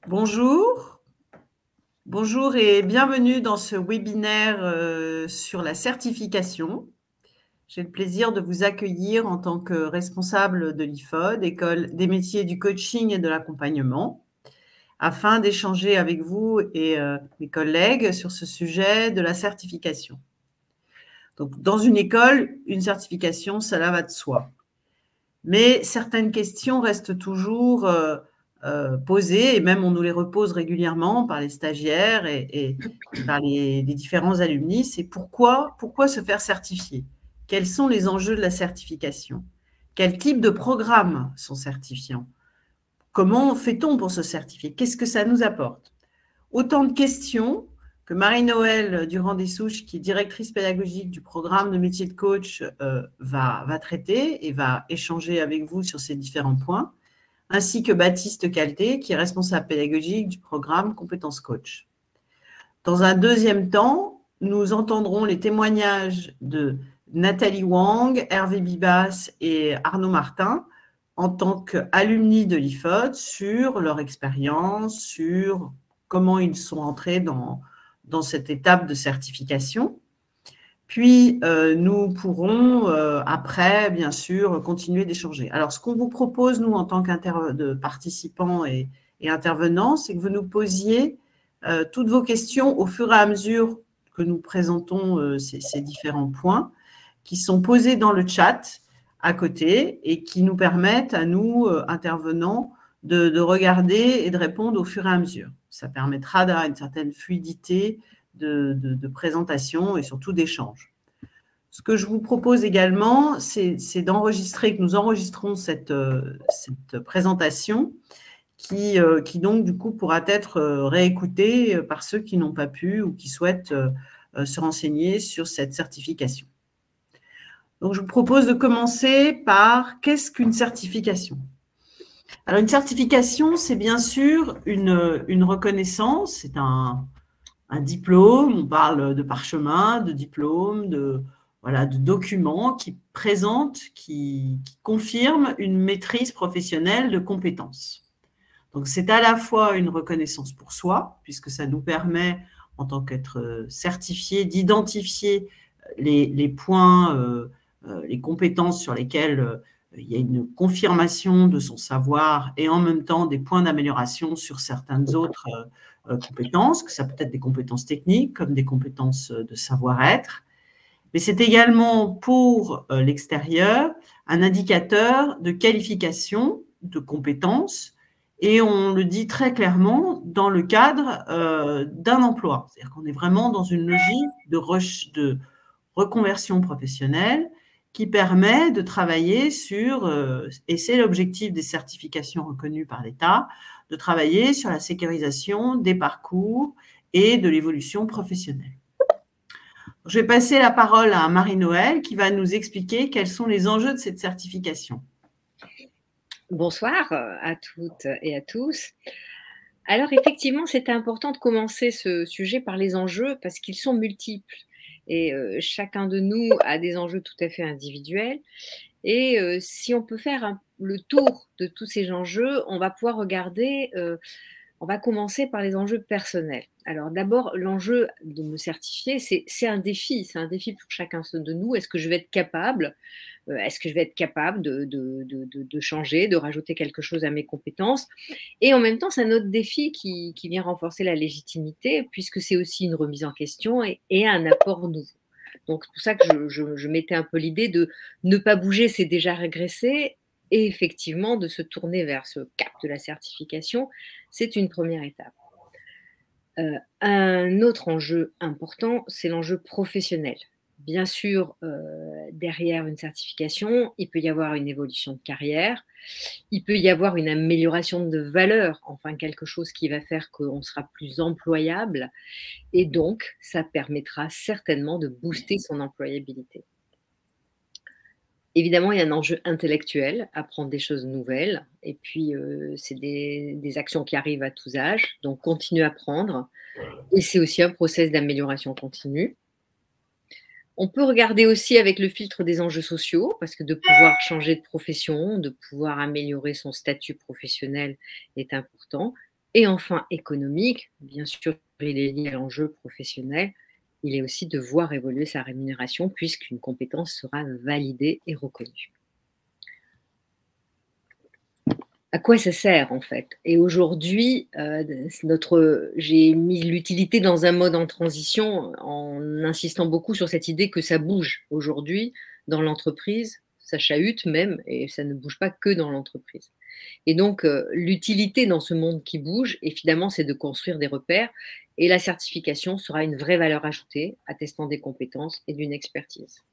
Bonjour, bonjour et bienvenue dans ce webinaire sur la certification. J'ai le plaisir de vous accueillir en tant que responsable de l'IFOD, École des métiers du coaching et de l'accompagnement, afin d'échanger avec vous et mes collègues sur ce sujet de la certification. Donc, dans une école, une certification, cela va de soi. Mais certaines questions restent toujours posées, et même on nous les repose régulièrement par les stagiaires et par les différents alumni. C'est pourquoi se faire certifier? Quels sont les enjeux de la certification? Quel type de programmes sont certifiants? Comment fait-on pour se certifier? Qu'est-ce que ça nous apporte? Autant de questions que Marie-Noëlle Durand-Dessouches, qui est directrice pédagogique du programme de métier de coach, va traiter et va échanger avec vous sur ces différents points, ainsi que Baptiste Calté, qui est responsable pédagogique du programme Compétences Coach. Dans un deuxième temps, nous entendrons les témoignages de Nathalie Wang, Hervé Bibas et Arnaud Martin en tant qu'alumni de l'IFOD sur leur expérience, sur comment ils sont entrés dans cette étape de certification. Puis, nous pourrons, après, bien sûr, continuer d'échanger. Alors, ce qu'on vous propose, nous, en tant que participants et intervenants, c'est que vous nous posiez toutes vos questions au fur et à mesure que nous présentons ces différents points, qui sont posés dans le chat à côté et qui nous permettent à nous, intervenants, de regarder et de répondre au fur et à mesure. Ça permettra d'avoir une certaine fluidité de présentation et surtout d'échange. Ce que je vous propose également, c'est d'enregistrer, que nous enregistrons cette présentation qui donc du coup pourra être réécoutée par ceux qui n'ont pas pu ou qui souhaitent se renseigner sur cette certification. Donc, je vous propose de commencer par qu'est-ce qu'une certification? Alors, une certification, c'est bien sûr une reconnaissance, c'est un diplôme, on parle de parchemin, de diplôme, de documents qui présentent, qui confirment une maîtrise professionnelle de compétences. Donc, c'est à la fois une reconnaissance pour soi, puisque ça nous permet, en tant qu'être certifié, d'identifier les points, les compétences sur lesquelles il y a une confirmation de son savoir et en même temps des points d'amélioration sur certaines autres compétences, que ça peut être des compétences techniques comme des compétences de savoir-être. Mais c'est également pour l'extérieur un indicateur de qualification, de compétences, et on le dit très clairement dans le cadre d'un emploi. C'est-à-dire qu'on est vraiment dans une logique de reconversion professionnelle qui permet de travailler sur, et c'est l'objectif des certifications reconnues par l'État, de travailler sur la sécurisation des parcours et de l'évolution professionnelle. Je vais passer la parole à Marie-Noëlle qui va nous expliquer quels sont les enjeux de cette certification. Bonsoir à toutes et à tous. Alors effectivement, c'est important de commencer ce sujet par les enjeux parce qu'ils sont multiples et chacun de nous a des enjeux tout à fait individuels. Et si on peut faire le tour de tous ces enjeux, on va pouvoir regarder, on va commencer par les enjeux personnels. Alors d'abord, l'enjeu de me certifier, c'est un défi pour chacun de nous. Est-ce que je vais être capable de changer, de rajouter quelque chose à mes compétences? Et en même temps, c'est un autre défi qui vient renforcer la légitimité, puisque c'est aussi une remise en question et un apport nouveau. Donc, c'est pour ça que je mettais un peu l'idée de ne pas bouger, c'est déjà régresser, et effectivement de se tourner vers ce cap de la certification, c'est une première étape. Un autre enjeu important, c'est l'enjeu professionnel. Bien sûr, derrière une certification, il peut y avoir une évolution de carrière, il peut y avoir une amélioration de valeur, enfin quelque chose qui va faire qu'on sera plus employable et donc ça permettra certainement de booster son employabilité. Évidemment, il y a un enjeu intellectuel, apprendre des choses nouvelles et puis, c'est des actions qui arrivent à tous âges, donc continuer à apprendre et c'est aussi un process d'amélioration continue. On peut regarder aussi avec le filtre des enjeux sociaux, parce que de pouvoir changer de profession, de pouvoir améliorer son statut professionnel est important. Et enfin, économique, bien sûr, il est lié à l'enjeu professionnel, il est aussi de voir évoluer sa rémunération puisqu'une compétence sera validée et reconnue. À quoi ça sert en fait? Et aujourd'hui, j'ai mis l'utilité dans un mode en transition en insistant beaucoup sur cette idée que ça bouge. Aujourd'hui, dans l'entreprise, ça chahute même et ça ne bouge pas que dans l'entreprise. Et donc, l'utilité dans ce monde qui bouge, évidemment, c'est de construire des repères et la certification sera une vraie valeur ajoutée, attestant des compétences et d'une expertise.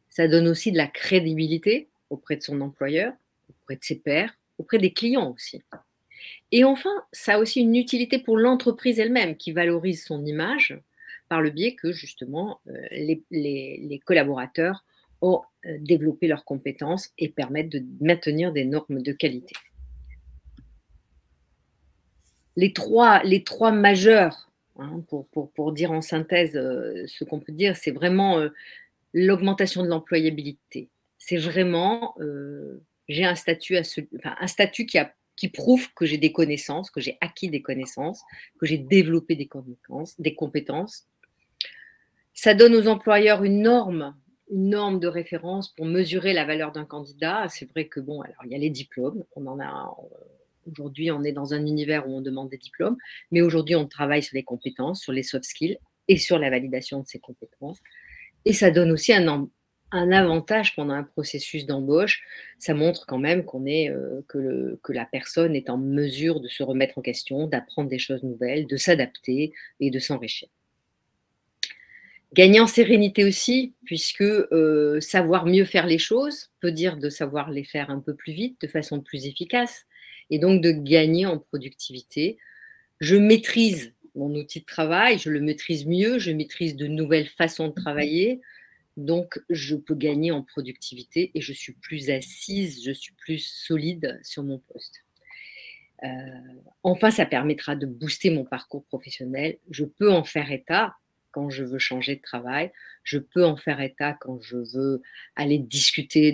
Ça donne aussi de la crédibilité auprès de son employeur, auprès de ses pairs, auprès des clients aussi. Et enfin, ça a aussi une utilité pour l'entreprise elle-même qui valorise son image par le biais que justement les collaborateurs ont développé leurs compétences et permettent de maintenir des normes de qualité. Les trois majeurs, hein, pour dire en synthèse ce qu'on peut dire, c'est vraiment l'augmentation de l'employabilité. C'est vraiment, j'ai un statut, un statut qui prouve que j'ai des connaissances, que j'ai acquis des connaissances, que j'ai développé des compétences. Ça donne aux employeurs une norme de référence pour mesurer la valeur d'un candidat. C'est vrai que bon, alors il y a les diplômes, aujourd'hui, on est dans un univers où on demande des diplômes, mais aujourd'hui, on travaille sur les compétences, sur les soft skills et sur la validation de ces compétences. Et ça donne aussi un avantage pendant un processus d'embauche. Ça montre quand même que la personne est en mesure de se remettre en question, d'apprendre des choses nouvelles, de s'adapter et de s'enrichir. Gagner en sérénité aussi, puisque savoir mieux faire les choses peut dire de savoir les faire un peu plus vite, de façon plus efficace, et donc de gagner en productivité. Je maîtrise mon outil de travail, je le maîtrise mieux, je maîtrise de nouvelles façons de travailler, donc je peux gagner en productivité et je suis plus assise, je suis plus solide sur mon poste. Enfin, ça permettra de booster mon parcours professionnel. Je peux en faire état quand je veux changer de travail, je peux en faire état quand je veux aller discuter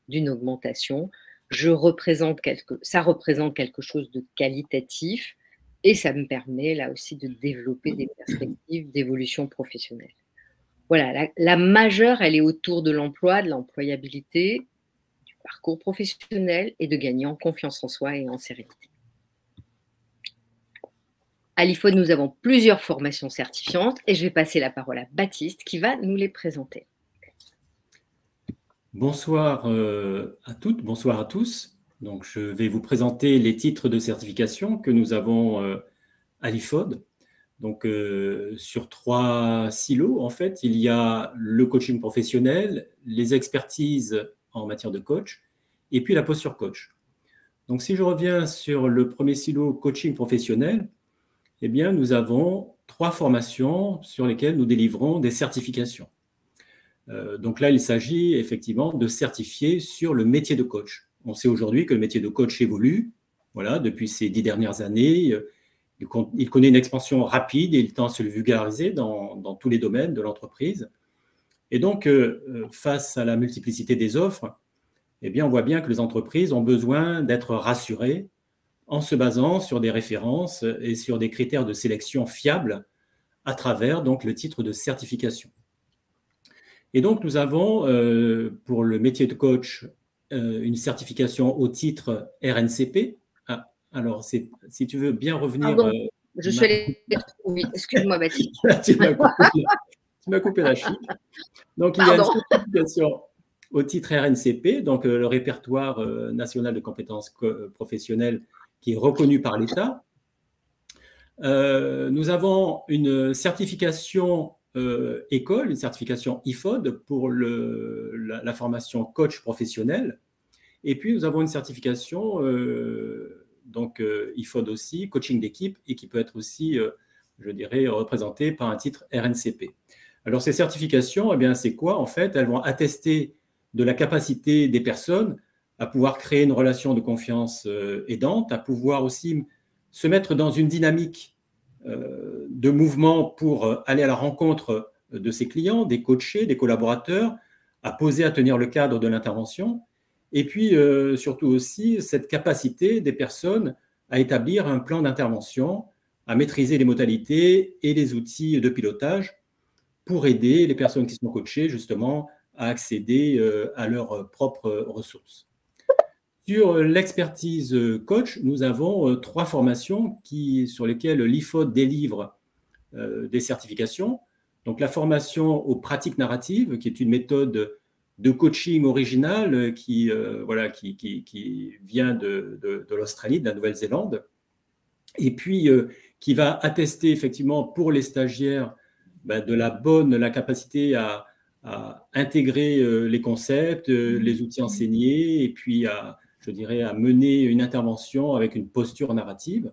d'une augmentation. Ça représente quelque chose de qualitatif et ça me permet là aussi de développer des perspectives d'évolution professionnelle. Voilà, la majeure, elle est autour de l'emploi, de l'employabilité, du parcours professionnel et de gagner en confiance en soi et en sérénité. À l'IFOD, nous avons plusieurs formations certifiantes et je vais passer la parole à Baptiste qui va nous les présenter. Bonsoir à toutes, bonsoir à tous. Donc, je vais vous présenter les titres de certification que nous avons à l'IFOD. Donc, sur 3 silos, en fait, il y a le coaching professionnel, les expertises en matière de coach et puis la posture coach. Donc, si je reviens sur le premier silo coaching professionnel, eh bien, nous avons 3 formations sur lesquelles nous délivrons des certifications. Donc là, il s'agit effectivement de certifier sur le métier de coach. On sait aujourd'hui que le métier de coach évolue. Voilà, depuis ces 10 dernières années, il connaît une expansion rapide et il tend à se le vulgariser dans tous les domaines de l'entreprise. Et donc, face à la multiplicité des offres, eh bien, on voit bien que les entreprises ont besoin d'être rassurées en se basant sur des références et sur des critères de sélection fiables à travers donc, le titre de certification. Et donc, nous avons pour le métier de coach une certification au titre RNCP. Ah, alors, si tu veux bien revenir… Pardon, je suis allée… Oui, excuse-moi Baptiste. Tu m'as coupé la chic. Donc, il y a une certification au titre RNCP, donc le répertoire national de compétences professionnelles qui est reconnu par l'État. Nous avons une certification école, une certification IFOD pour la formation coach professionnel. Et puis, nous avons une certification donc IFOD aussi, coaching d'équipe, et qui peut être aussi, je dirais, représentée par un titre RNCP. Alors, ces certifications, eh bien, c'est quoi? En fait, elles vont attester de la capacité des personnes à pouvoir créer une relation de confiance aidante, à pouvoir aussi se mettre dans une dynamique de mouvement pour aller à la rencontre de ses clients, des coachés, des collaborateurs, à poser, à tenir le cadre de l'intervention. Et puis, surtout aussi, cette capacité des personnes à établir un plan d'intervention, à maîtriser les modalités et les outils de pilotage pour aider les personnes qui sont coachées justement à accéder à leurs propres ressources. Sur l'expertise coach, nous avons 3 formations sur lesquelles l'IFOD délivre des certifications. Donc la formation aux pratiques narratives, qui est une méthode de coaching originale qui vient de l'Australie, de la Nouvelle-Zélande, et puis qui va attester effectivement pour les stagiaires de la capacité à intégrer les concepts, les outils enseignés, et puis à mener une intervention avec une posture narrative.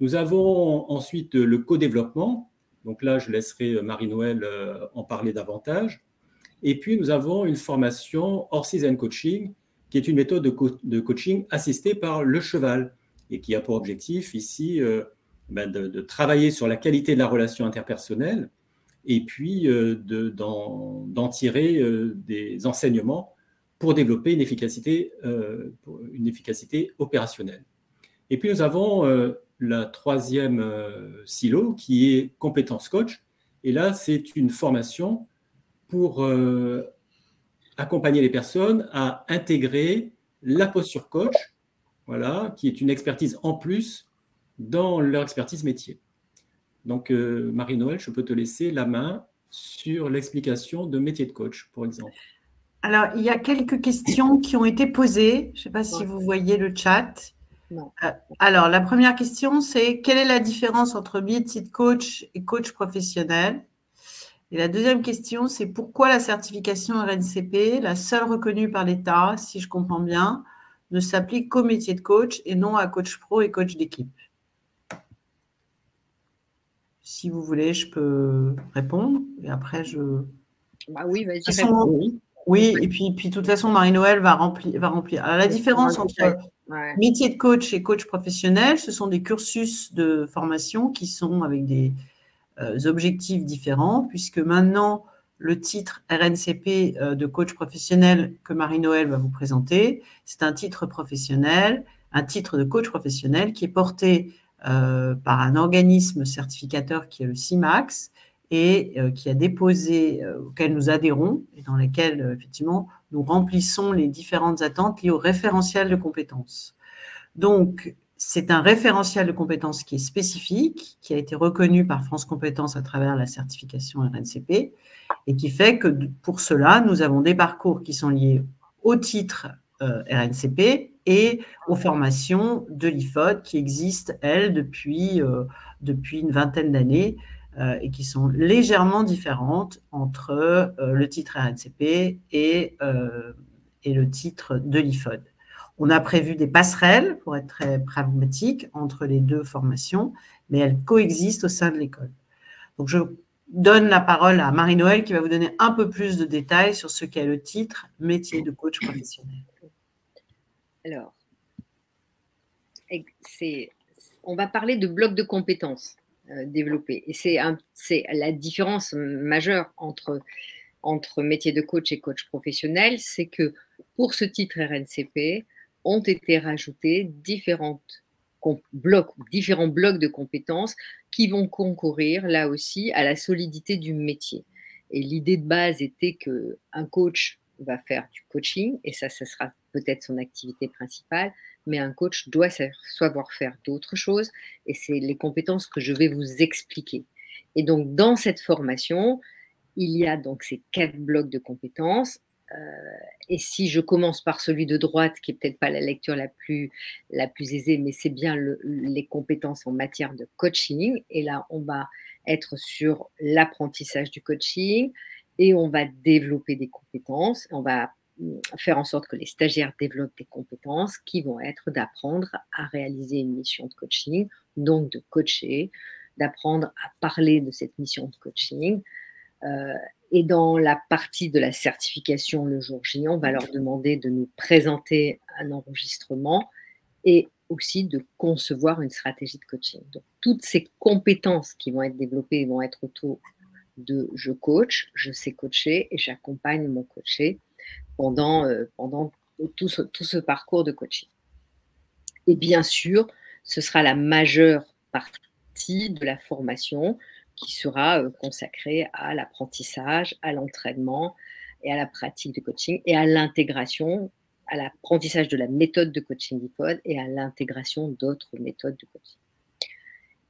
Nous avons ensuite le co-développement. Donc là, je laisserai Marie-Noëlle en parler davantage. Et puis, nous avons une formation Horses and Coaching, qui est une méthode de coaching assistée par le cheval et qui a pour objectif ici de travailler sur la qualité de la relation interpersonnelle et puis d'en tirer des enseignements pour développer une efficacité opérationnelle. Et puis, nous avons la 3e silo qui est compétences coach. Et là, c'est une formation pour accompagner les personnes à intégrer la posture coach, voilà, qui est une expertise en plus dans leur expertise métier. Donc, Marie-Noëlle, je peux te laisser la main sur l'explication de métier de coach, par exemple. Alors, il y a quelques questions qui ont été posées. Je ne sais pas si vous voyez le chat. Non. Alors, la première question, c'est quelle est la différence entre métier de coach et coach professionnel? Et la deuxième question, c'est pourquoi la certification RNCP, la seule reconnue par l'État, si je comprends bien, ne s'applique qu'au métier de coach et non à coach pro et coach d'équipe? Si vous voulez, je peux répondre et après je… Oui, vas-y. Oui, et puis de toute façon, Marie-Noëlle va remplir. Alors, la différence entre métier de coach et coach professionnel, ce sont des cursus de formation qui sont avec des objectifs différents, puisque maintenant, le titre RNCP de coach professionnel que Marie-Noëlle va vous présenter, c'est un titre professionnel, un titre de coach professionnel qui est porté par un organisme certificateur qui est le CIMAX et qui a déposé, auquel nous adhérons et dans lesquels, effectivement, nous remplissons les différentes attentes liées au référentiel de compétences. Donc, c'est un référentiel de compétences qui est spécifique, qui a été reconnu par France Compétences à travers la certification RNCP et qui fait que pour cela, nous avons des parcours qui sont liés au titre RNCP et aux formations de l'IFOD qui existent, elles, depuis une vingtaine d'années et qui sont légèrement différentes entre le titre RNCP et le titre de l'IFOD. On a prévu des passerelles, pour être très pragmatique, entre les deux formations, mais elles coexistent au sein de l'école. Donc, je donne la parole à Marie-Noëlle qui va vous donner un peu plus de détails sur ce qu'est le titre « Métier de coach professionnel ». Alors, on va parler de blocs de compétences développés. Et c'est la différence majeure entre métier de coach et coach professionnel, c'est que pour ce titre RNCP, ont été rajoutés différents blocs de compétences qui vont concourir là aussi à la solidité du métier. Et l'idée de base était qu'un coach va faire du coaching, et ça sera peut-être son activité principale, mais un coach doit savoir faire d'autres choses, et c'est les compétences que je vais vous expliquer. Et donc, dans cette formation, il y a donc ces 4 blocs de compétences. Et si je commence par celui de droite, qui n'est peut-être pas la lecture la plus aisée, mais c'est bien les compétences en matière de coaching. Et là, on va être sur l'apprentissage du coaching et on va développer des compétences. On va faire en sorte que les stagiaires développent des compétences qui vont être d'apprendre à réaliser une mission de coaching, donc de coacher, d'apprendre à parler de cette mission de coaching. Et dans la partie de la certification le jour J, on va leur demander de nous présenter un enregistrement et aussi de concevoir une stratégie de coaching. Donc, toutes ces compétences qui vont être développées vont être autour de je coach, je sais coacher et j'accompagne mon coaché pendant tout ce parcours de coaching. Et bien sûr, ce sera la majeure partie de la formation qui sera consacrée à l'apprentissage, à l'entraînement et à la pratique de coaching et à l'intégration, à l'apprentissage de la méthode de coaching LIFOD et à l'intégration d'autres méthodes de coaching.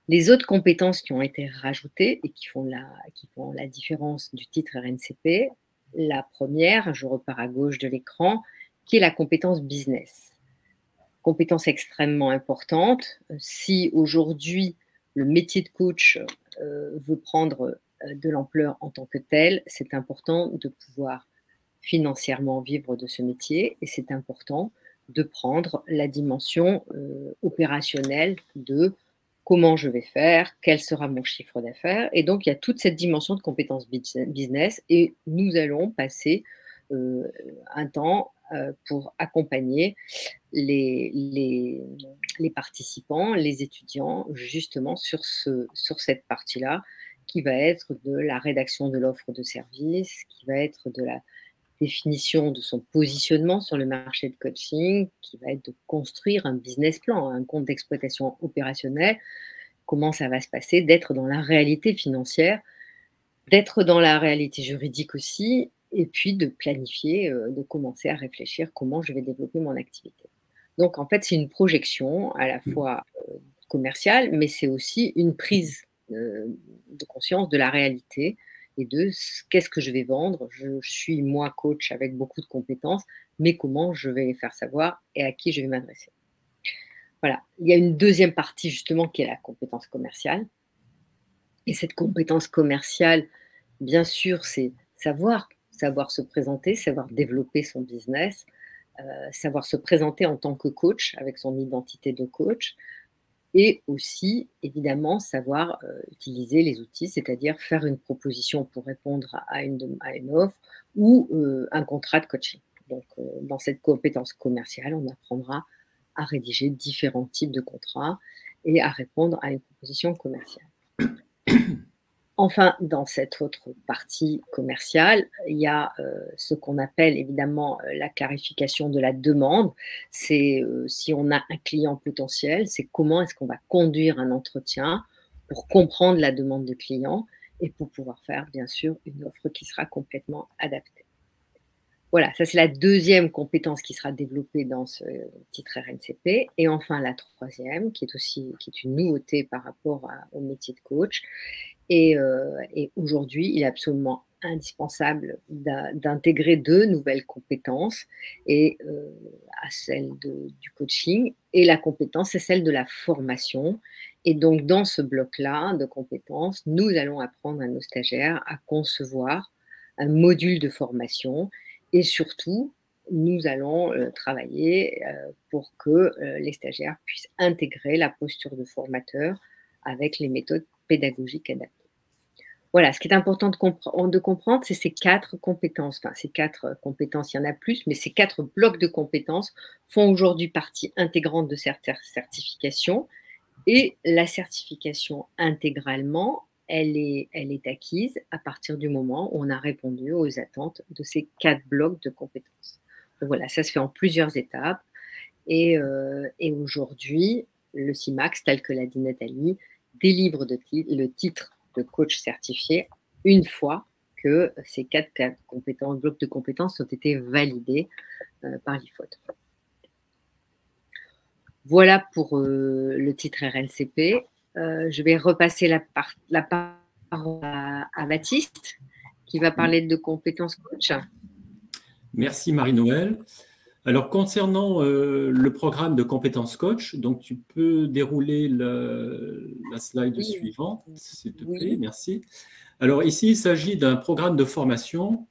Les autres compétences qui ont été rajoutées et qui font la différence du titre RNCP, la première, je repars à gauche de l'écran, qui est la compétence business. Compétence extrêmement importante. Si aujourd'hui le métier de coach veut prendre de l'ampleur en tant que tel, c'est important de pouvoir financièrement vivre de ce métier et c'est important de prendre la dimension opérationnelle de comment je vais faire, quel sera mon chiffre d'affaires. Et donc, il y a toute cette dimension de compétences business et nous allons passer un temps pour accompagner les participants, les étudiants, justement sur cette partie-là, qui va être de la rédaction de l'offre de service, qui va être de la définition de son positionnement sur le marché de coaching, qui va être de construire un business plan, un compte d'exploitation opérationnel, comment ça va se passer, d'être dans la réalité financière, d'être dans la réalité juridique aussi, et puis de planifier, de commencer à réfléchir comment je vais développer mon activité. Donc, en fait, c'est une projection à la fois commerciale, mais c'est aussi une prise de conscience de la réalité et de qu'est-ce que je vais vendre. Je suis, moi, coach avec beaucoup de compétences, mais comment je vais les faire savoir et à qui je vais m'adresser. Voilà. Il y a une deuxième partie, justement, qui est la compétence commerciale. Et cette compétence commerciale, bien sûr, c'est savoir se présenter, savoir développer son business, savoir se présenter en tant que coach avec son identité de coach et aussi, évidemment, savoir utiliser les outils, c'est-à-dire faire une proposition pour répondre à une offre ou un contrat de coaching. Donc, dans cette compétence commerciale, on apprendra à rédiger différents types de contrats et à répondre à une proposition commerciale. Enfin, dans cette autre partie commerciale, il y a ce qu'on appelle évidemment la clarification de la demande. C'est si on a un client potentiel, c'est comment est-ce qu'on va conduire un entretien pour comprendre la demande du client et pour pouvoir faire, bien sûr, une offre qui sera complètement adaptée. Voilà, ça c'est la deuxième compétence qui sera développée dans ce titre RNCP. Et enfin, la troisième, qui est une nouveauté par rapport au métier de coach. Et aujourd'hui, il est absolument indispensable d'intégrer deux nouvelles compétences et à celle du coaching. Et la compétence, c'est celle de la formation. Et donc, dans ce bloc-là de compétences, nous allons apprendre à nos stagiaires à concevoir un module de formation. Et surtout, nous allons travailler pour que les stagiaires puissent intégrer la posture de formateur avec les méthodes pédagogiques adaptées. Voilà, ce qui est important de comprendre, c'est ces quatre compétences. Enfin, ces quatre compétences, il y en a plus, mais ces quatre blocs de compétences font aujourd'hui partie intégrante de cette certification. Et la certification intégralement, elle est acquise à partir du moment où on a répondu aux attentes de ces quatre blocs de compétences. Donc voilà, ça se fait en plusieurs étapes. Et aujourd'hui, le CIMAX, tel que l'a dit Nathalie, délivre le titre de coach certifié une fois que ces quatre blocs de compétences ont été validés par l'IFOD. Voilà pour le titre RNCP. Je vais repasser la parole à Baptiste, qui va parler de compétences coach. Merci Marie-Noëlle. Alors, concernant le programme de compétences coach, donc tu peux dérouler la slide suivante, s'il te plaît, merci. Alors ici, il s'agit d'un programme de formation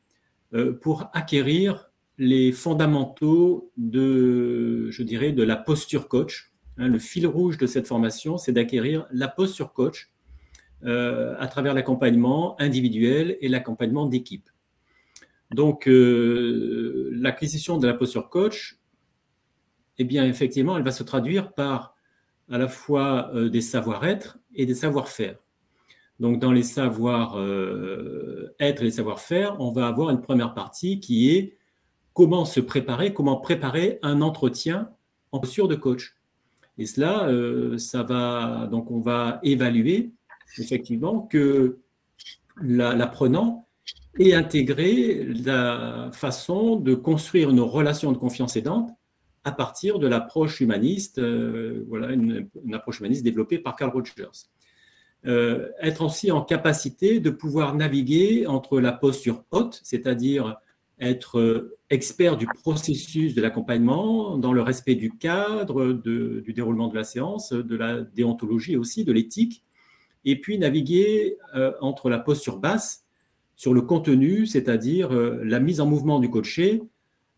pour acquérir les fondamentaux de la posture coach. Le fil rouge de cette formation, c'est d'acquérir la posture coach à travers l'accompagnement individuel et l'accompagnement d'équipe. Donc, l'acquisition de la posture coach, eh bien, effectivement, elle va se traduire par à la fois des savoir-être et des savoir-faire. Donc, dans les savoir-être et les savoir-faire, on va avoir une première partie qui est comment se préparer, comment préparer un entretien en posture de coach. Et cela, donc on va évaluer effectivement que l'apprenant ait intégré la façon de construire une relation de confiance aidante à partir de l'approche humaniste, voilà, une approche humaniste développée par Carl Rogers. Être aussi en capacité de pouvoir naviguer entre la posture haute, c'est-à-dire être expert du processus de l'accompagnement, dans le respect du cadre, du déroulement de la séance, de la déontologie aussi, de l'éthique, et puis naviguer entre la posture basse sur le contenu, c'est-à-dire la mise en mouvement du coaché,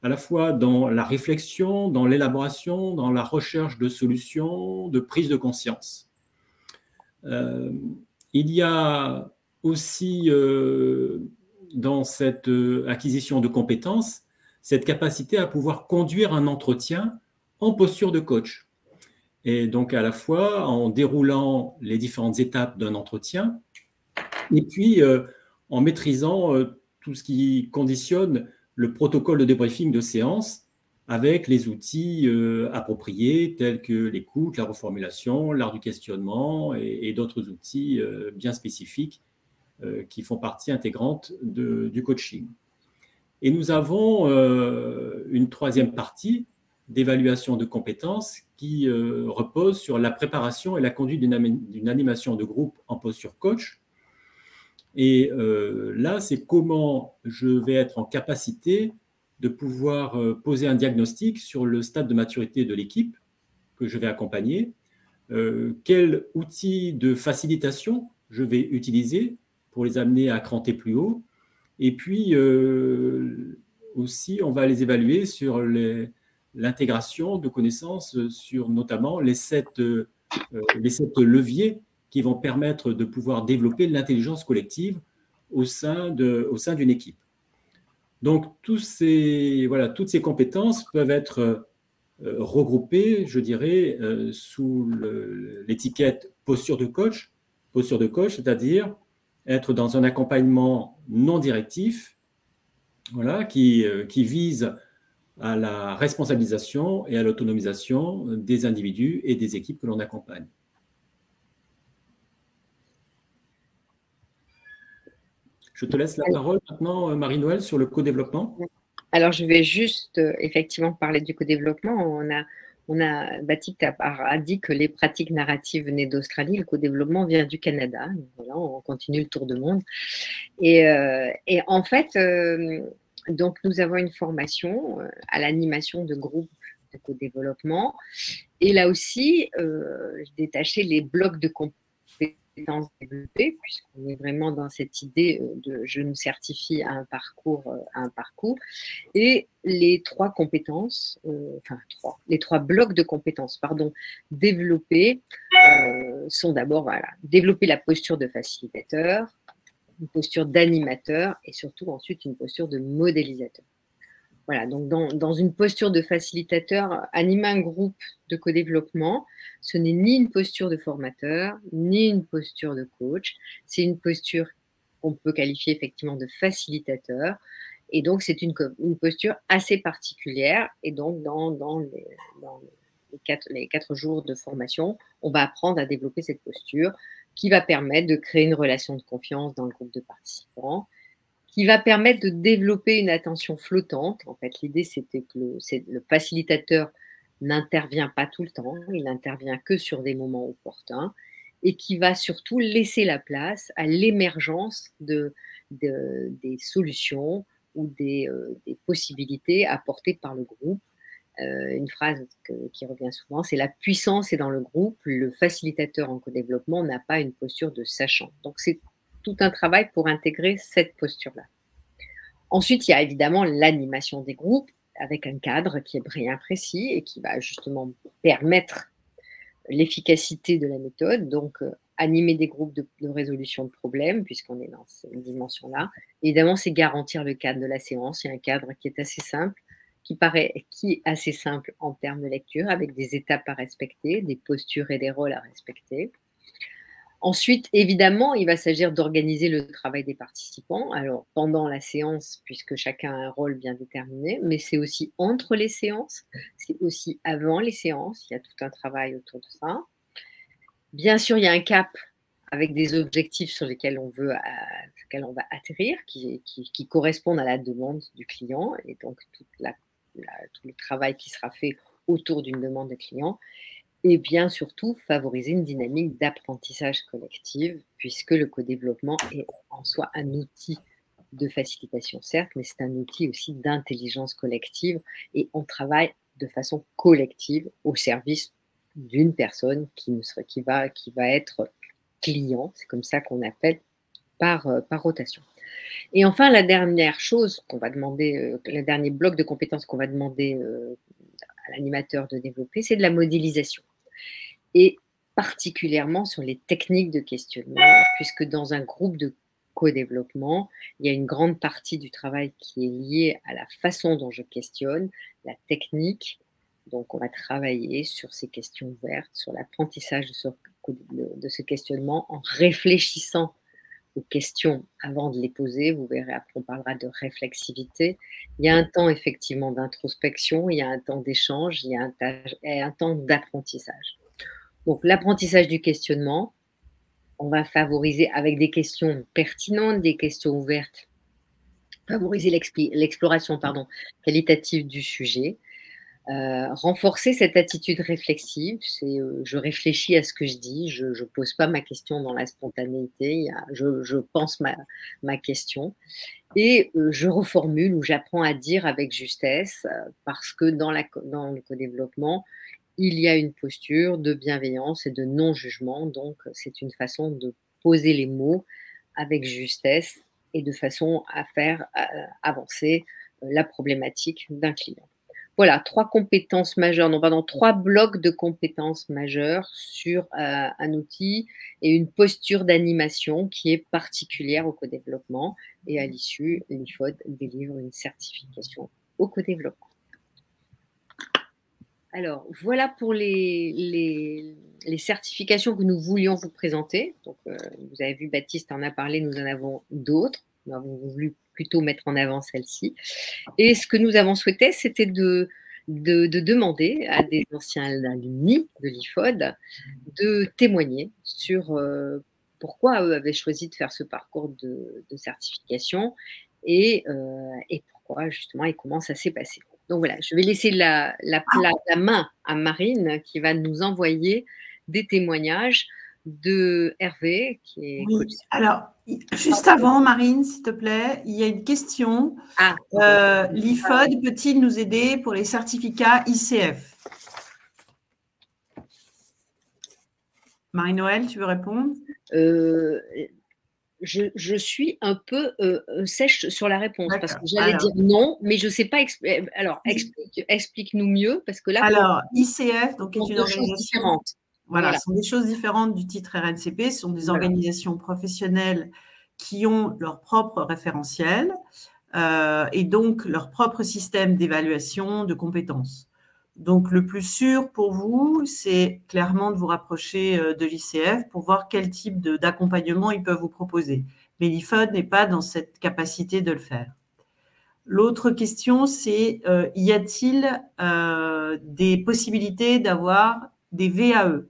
à la fois dans la réflexion, dans l'élaboration, dans la recherche de solutions, de prise de conscience. Il y a aussi dans cette acquisition de compétences, cette capacité à pouvoir conduire un entretien en posture de coach. Et donc à la fois en déroulant les différentes étapes d'un entretien, et puis en maîtrisant tout ce qui conditionne le protocole de débriefing de séance avec les outils appropriés tels que l'écoute, la reformulation, l'art du questionnement et d'autres outils bien spécifiques qui font partie intégrante du coaching. Et nous avons une troisième partie d'évaluation de compétences qui repose sur la préparation et la conduite d'une animation de groupe en posture coach. Et là, c'est comment je vais être en capacité de pouvoir poser un diagnostic sur le stade de maturité de l'équipe que je vais accompagner, quel outil de facilitation je vais utiliser pour les amener à cranter plus haut. Et puis, aussi, on va les évaluer sur l'intégration de connaissances sur notamment les 7 leviers qui vont permettre de pouvoir développer l'intelligence collective au sein d'une équipe. Donc, toutes ces compétences peuvent être regroupées, je dirais, sous l'étiquette posture de coach, c'est-à-dire être dans un accompagnement non directif, voilà, qui vise à la responsabilisation et à l'autonomisation des individus et des équipes que l'on accompagne. Je te laisse la parole maintenant, Marie-Noëlle, sur le co-développement. Alors, je vais juste effectivement parler du co-développement. Batik a dit que les pratiques narratives venaient d'Australie, le co-développement vient du Canada. Donc, voilà, on continue le tour de monde. Et en fait, donc nous avons une formation à l'animation de groupes de co-développement. Et là aussi, détacher les blocs de compétences développées, puisqu'on est vraiment dans cette idée de je me certifie à un parcours, et les trois compétences, les trois blocs de compétences, développés sont d'abord, voilà, développer la posture de facilitateur, une posture d'animateur et surtout ensuite une posture de modélisateur. Voilà, donc dans une posture de facilitateur, animer un groupe de co-développement, ce n'est ni une posture de formateur, ni une posture de coach, c'est une posture qu'on peut qualifier effectivement de facilitateur, et donc c'est une posture assez particulière, et donc dans les 4 jours de formation, on va apprendre à développer cette posture qui va permettre de créer une relation de confiance dans le groupe de participants, qui va permettre de développer une attention flottante. En fait, l'idée, c'était que le facilitateur n'intervient pas tout le temps, il n'intervient que sur des moments opportuns, et qui va surtout laisser la place à l'émergence des solutions ou des possibilités apportées par le groupe. Une phrase qui revient souvent, c'est la puissance est dans le groupe, le facilitateur en co-développement n'a pas une posture de sachant. Donc, c'est tout un travail pour intégrer cette posture-là. Ensuite, il y a évidemment l'animation des groupes avec un cadre qui est bien précis et qui va justement permettre l'efficacité de la méthode. Donc, animer des groupes de résolution de problèmes, puisqu'on est dans cette dimension-là. Évidemment, c'est garantir le cadre de la séance. Il y a un cadre qui est assez simple, qui est assez simple en termes de lecture, avec des étapes à respecter, des postures et des rôles à respecter. Ensuite, évidemment, il va s'agir d'organiser le travail des participants. Alors, pendant la séance, puisque chacun a un rôle bien déterminé, mais c'est aussi entre les séances, c'est aussi avant les séances. Il y a tout un travail autour de ça. Bien sûr, il y a un cap avec des objectifs sur lesquels on va atterrir, qui correspondent à la demande du client, et donc tout le travail qui sera fait autour d'une demande de client. Et bien surtout, favoriser une dynamique d'apprentissage collectif, puisque le co-développement est en soi un outil de facilitation, certes, mais c'est un outil aussi d'intelligence collective, et on travaille de façon collective au service d'une personne qui va être client, c'est comme ça qu'on appelle par rotation. Et enfin, la dernière chose qu'on va demander, le dernier bloc de compétences qu'on va demander à l'animateur de développer, c'est de la modélisation. Et particulièrement sur les techniques de questionnement, puisque dans un groupe de co-développement, il y a une grande partie du travail qui est liée à la façon dont je questionne, la technique. Donc, on va travailler sur ces questions ouvertes, sur l'apprentissage de ce questionnement en réfléchissant aux questions avant de les poser. Vous verrez, après, on parlera de réflexivité. Il y a un temps, effectivement, d'introspection, il y a un temps d'échange, il y a un temps d'apprentissage. Donc, l'apprentissage du questionnement, on va favoriser avec des questions pertinentes, des questions ouvertes, favoriser l'exploration qualitative du sujet, renforcer cette attitude réflexive, c'est je réfléchis à ce que je dis, je ne pose pas ma question dans la spontanéité, je pense ma question, et je reformule ou j'apprends à dire avec justesse, parce que dans le co-développement, il y a une posture de bienveillance et de non-jugement, donc c'est une façon de poser les mots avec justesse et de façon à faire avancer la problématique d'un client. Voilà, 3 compétences majeures, non pardon, 3 blocs de compétences majeures sur un outil et une posture d'animation qui est particulière au co-développement. Et à l'issue, l'IFOD délivre une certification au co-développement. Alors, voilà pour les certifications que nous voulions vous présenter. Donc, vous avez vu, Baptiste en a parlé, nous en avons d'autres. Nous avons voulu plutôt mettre en avant celle-ci. Et ce que nous avons souhaité, c'était de demander à des anciens alumni de l'IFOD de témoigner sur pourquoi eux avaient choisi de faire ce parcours de certification et pourquoi justement et comment ça s'est passé. Donc voilà, je vais laisser la main à Marine qui va nous envoyer des témoignages de Hervé, qui est coach. Alors, juste avant, Marine, s'il te plaît, il y a une question. L'IFOD peut-il nous aider pour les certificats ICF? Marie-Noël, tu veux répondre? Je suis un peu sèche sur la réponse parce que j'allais dire non, mais je ne sais pas. Alors, explique-nous mieux parce que là. Alors, ICF, donc, est une organisation différente. Voilà, ce sont des choses différentes du titre RNCP. Ce sont des organisations professionnelles qui ont leur propre référentiel et donc leur propre système d'évaluation de compétences. Donc, le plus sûr pour vous, c'est clairement de vous rapprocher de l'ICF pour voir quel type d'accompagnement ils peuvent vous proposer. Mais l'IFOD n'est pas dans cette capacité de le faire. L'autre question, c'est y a-t-il des possibilités d'avoir des VAE?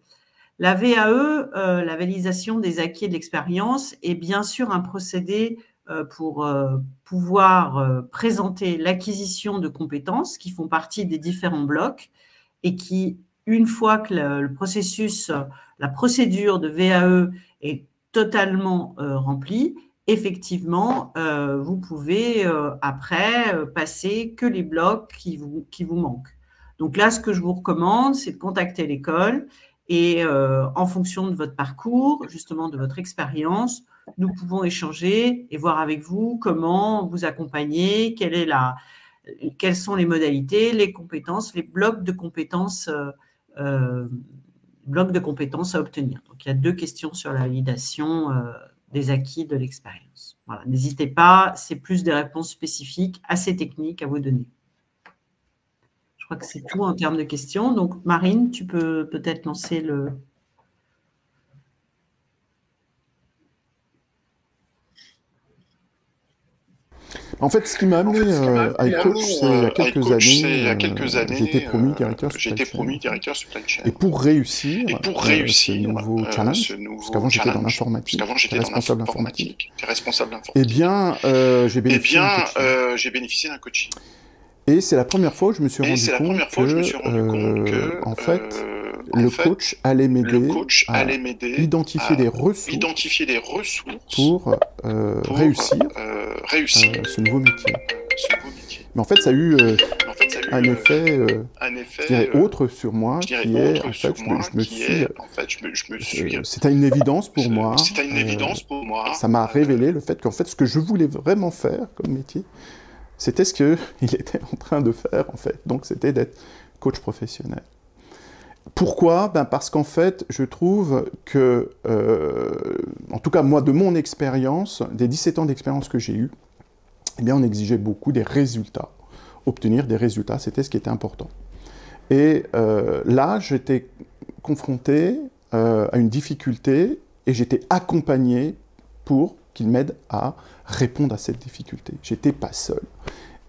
La VAE, la validation des acquis et de l'expérience, est bien sûr un procédé pour pouvoir présenter l'acquisition de compétences qui font partie des différents blocs et qui, une fois que le processus, la procédure de VAE est totalement remplie, effectivement, vous pouvez après passer que les blocs qui vous manquent. Donc là, ce que je vous recommande, c'est de contacter l'école et en fonction de votre parcours, justement de votre expérience, nous pouvons échanger et voir avec vous comment vous accompagner, quelles sont les modalités, les compétences, les blocs de compétences à obtenir. Donc, il y a 2 questions sur la validation des acquis de l'expérience. Voilà, n'hésitez pas, c'est plus des réponses spécifiques, assez techniques à vous donner. Je crois que c'est tout en termes de questions. Donc, Marine, tu peux peut-être lancer le… En fait, ce qui m'a amené à être coach, c'est il y a quelques années, j'ai été promu directeur supply chain. Et pour réussir ce nouveau challenge, parce qu'avant j'étais dans l'informatique, j'étais responsable informatique, eh bien, j'ai bénéficié d'un coaching. Et c'est la première fois où je me suis rendu compte que, en fait, le coach allait m'aider à identifier des ressources pour réussir ce nouveau métier. Mais en fait, ça a eu un effet, je dirais, autre sur moi, qui est, en fait, c'était une évidence pour moi. Ça m'a révélé le fait qu'en fait, ce que je voulais vraiment faire comme métier, c'était ce qu'il était en train de faire, en fait. Donc, c'était d'être coach professionnel. Pourquoi ? Parce qu'en fait, je trouve que, en tout cas, moi, de mon expérience, des 17 ans d'expérience que j'ai eue, eh bien, on exigeait beaucoup des résultats. Obtenir des résultats, c'était ce qui était important. Et là, j'étais confronté à une difficulté et j'étais accompagné pour qu'il m'aide à répondre à cette difficulté. J'étais pas seul.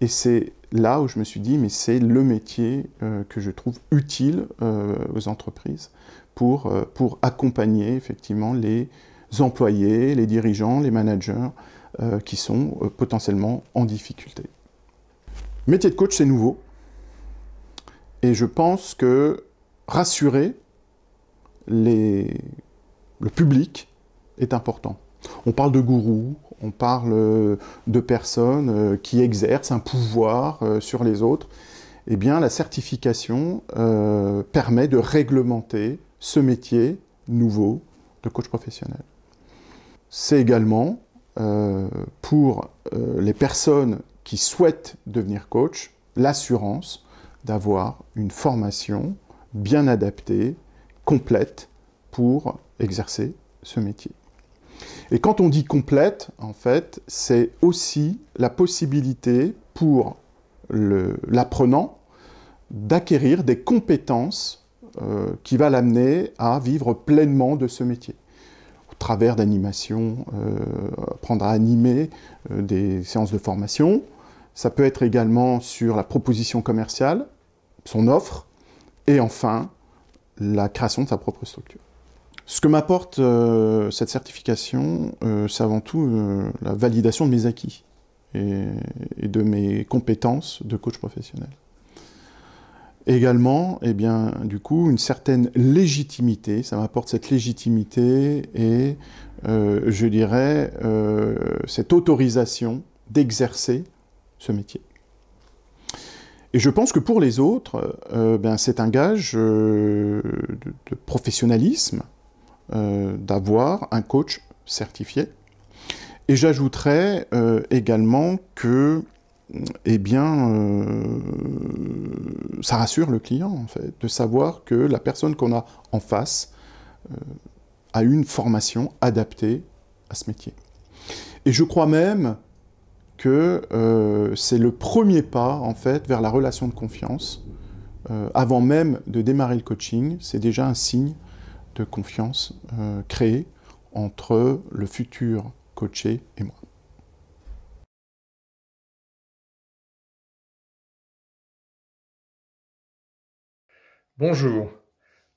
Et c'est là où je me suis dit, mais c'est le métier que je trouve utile aux entreprises pour accompagner effectivement les employés, les dirigeants, les managers qui sont potentiellement en difficulté. Métier de coach, c'est nouveau. Et je pense que rassurer le public est important. On parle de gourous, on parle de personnes qui exercent un pouvoir sur les autres. Eh bien, la certification permet de réglementer ce métier nouveau de coach professionnel. C'est également pour les personnes qui souhaitent devenir coach, l'assurance d'avoir une formation bien adaptée, complète, pour exercer ce métier. Et quand on dit complète, en fait, c'est aussi la possibilité pour l'apprenant d'acquérir des compétences qui va l'amener à vivre pleinement de ce métier. Au travers d'animations, apprendre à animer des séances de formation. Ça peut être également sur la proposition commerciale, son offre, et enfin, la création de sa propre structure. Ce que m'apporte cette certification, c'est avant tout la validation de mes acquis et de mes compétences de coach professionnel. Également, eh bien, du coup, une certaine légitimité, ça m'apporte cette légitimité et, je dirais, cette autorisation d'exercer ce métier. Et je pense que pour les autres, c'est un gage de professionnalisme d'avoir un coach certifié. Et j'ajouterais également que ça rassure le client, en fait, de savoir que la personne qu'on a en face a une formation adaptée à ce métier. Et je crois même que c'est le premier pas, en fait, vers la relation de confiance. Avant même de démarrer le coaching, c'est déjà un signe de confiance créé entre le futur coaché et moi. Bonjour.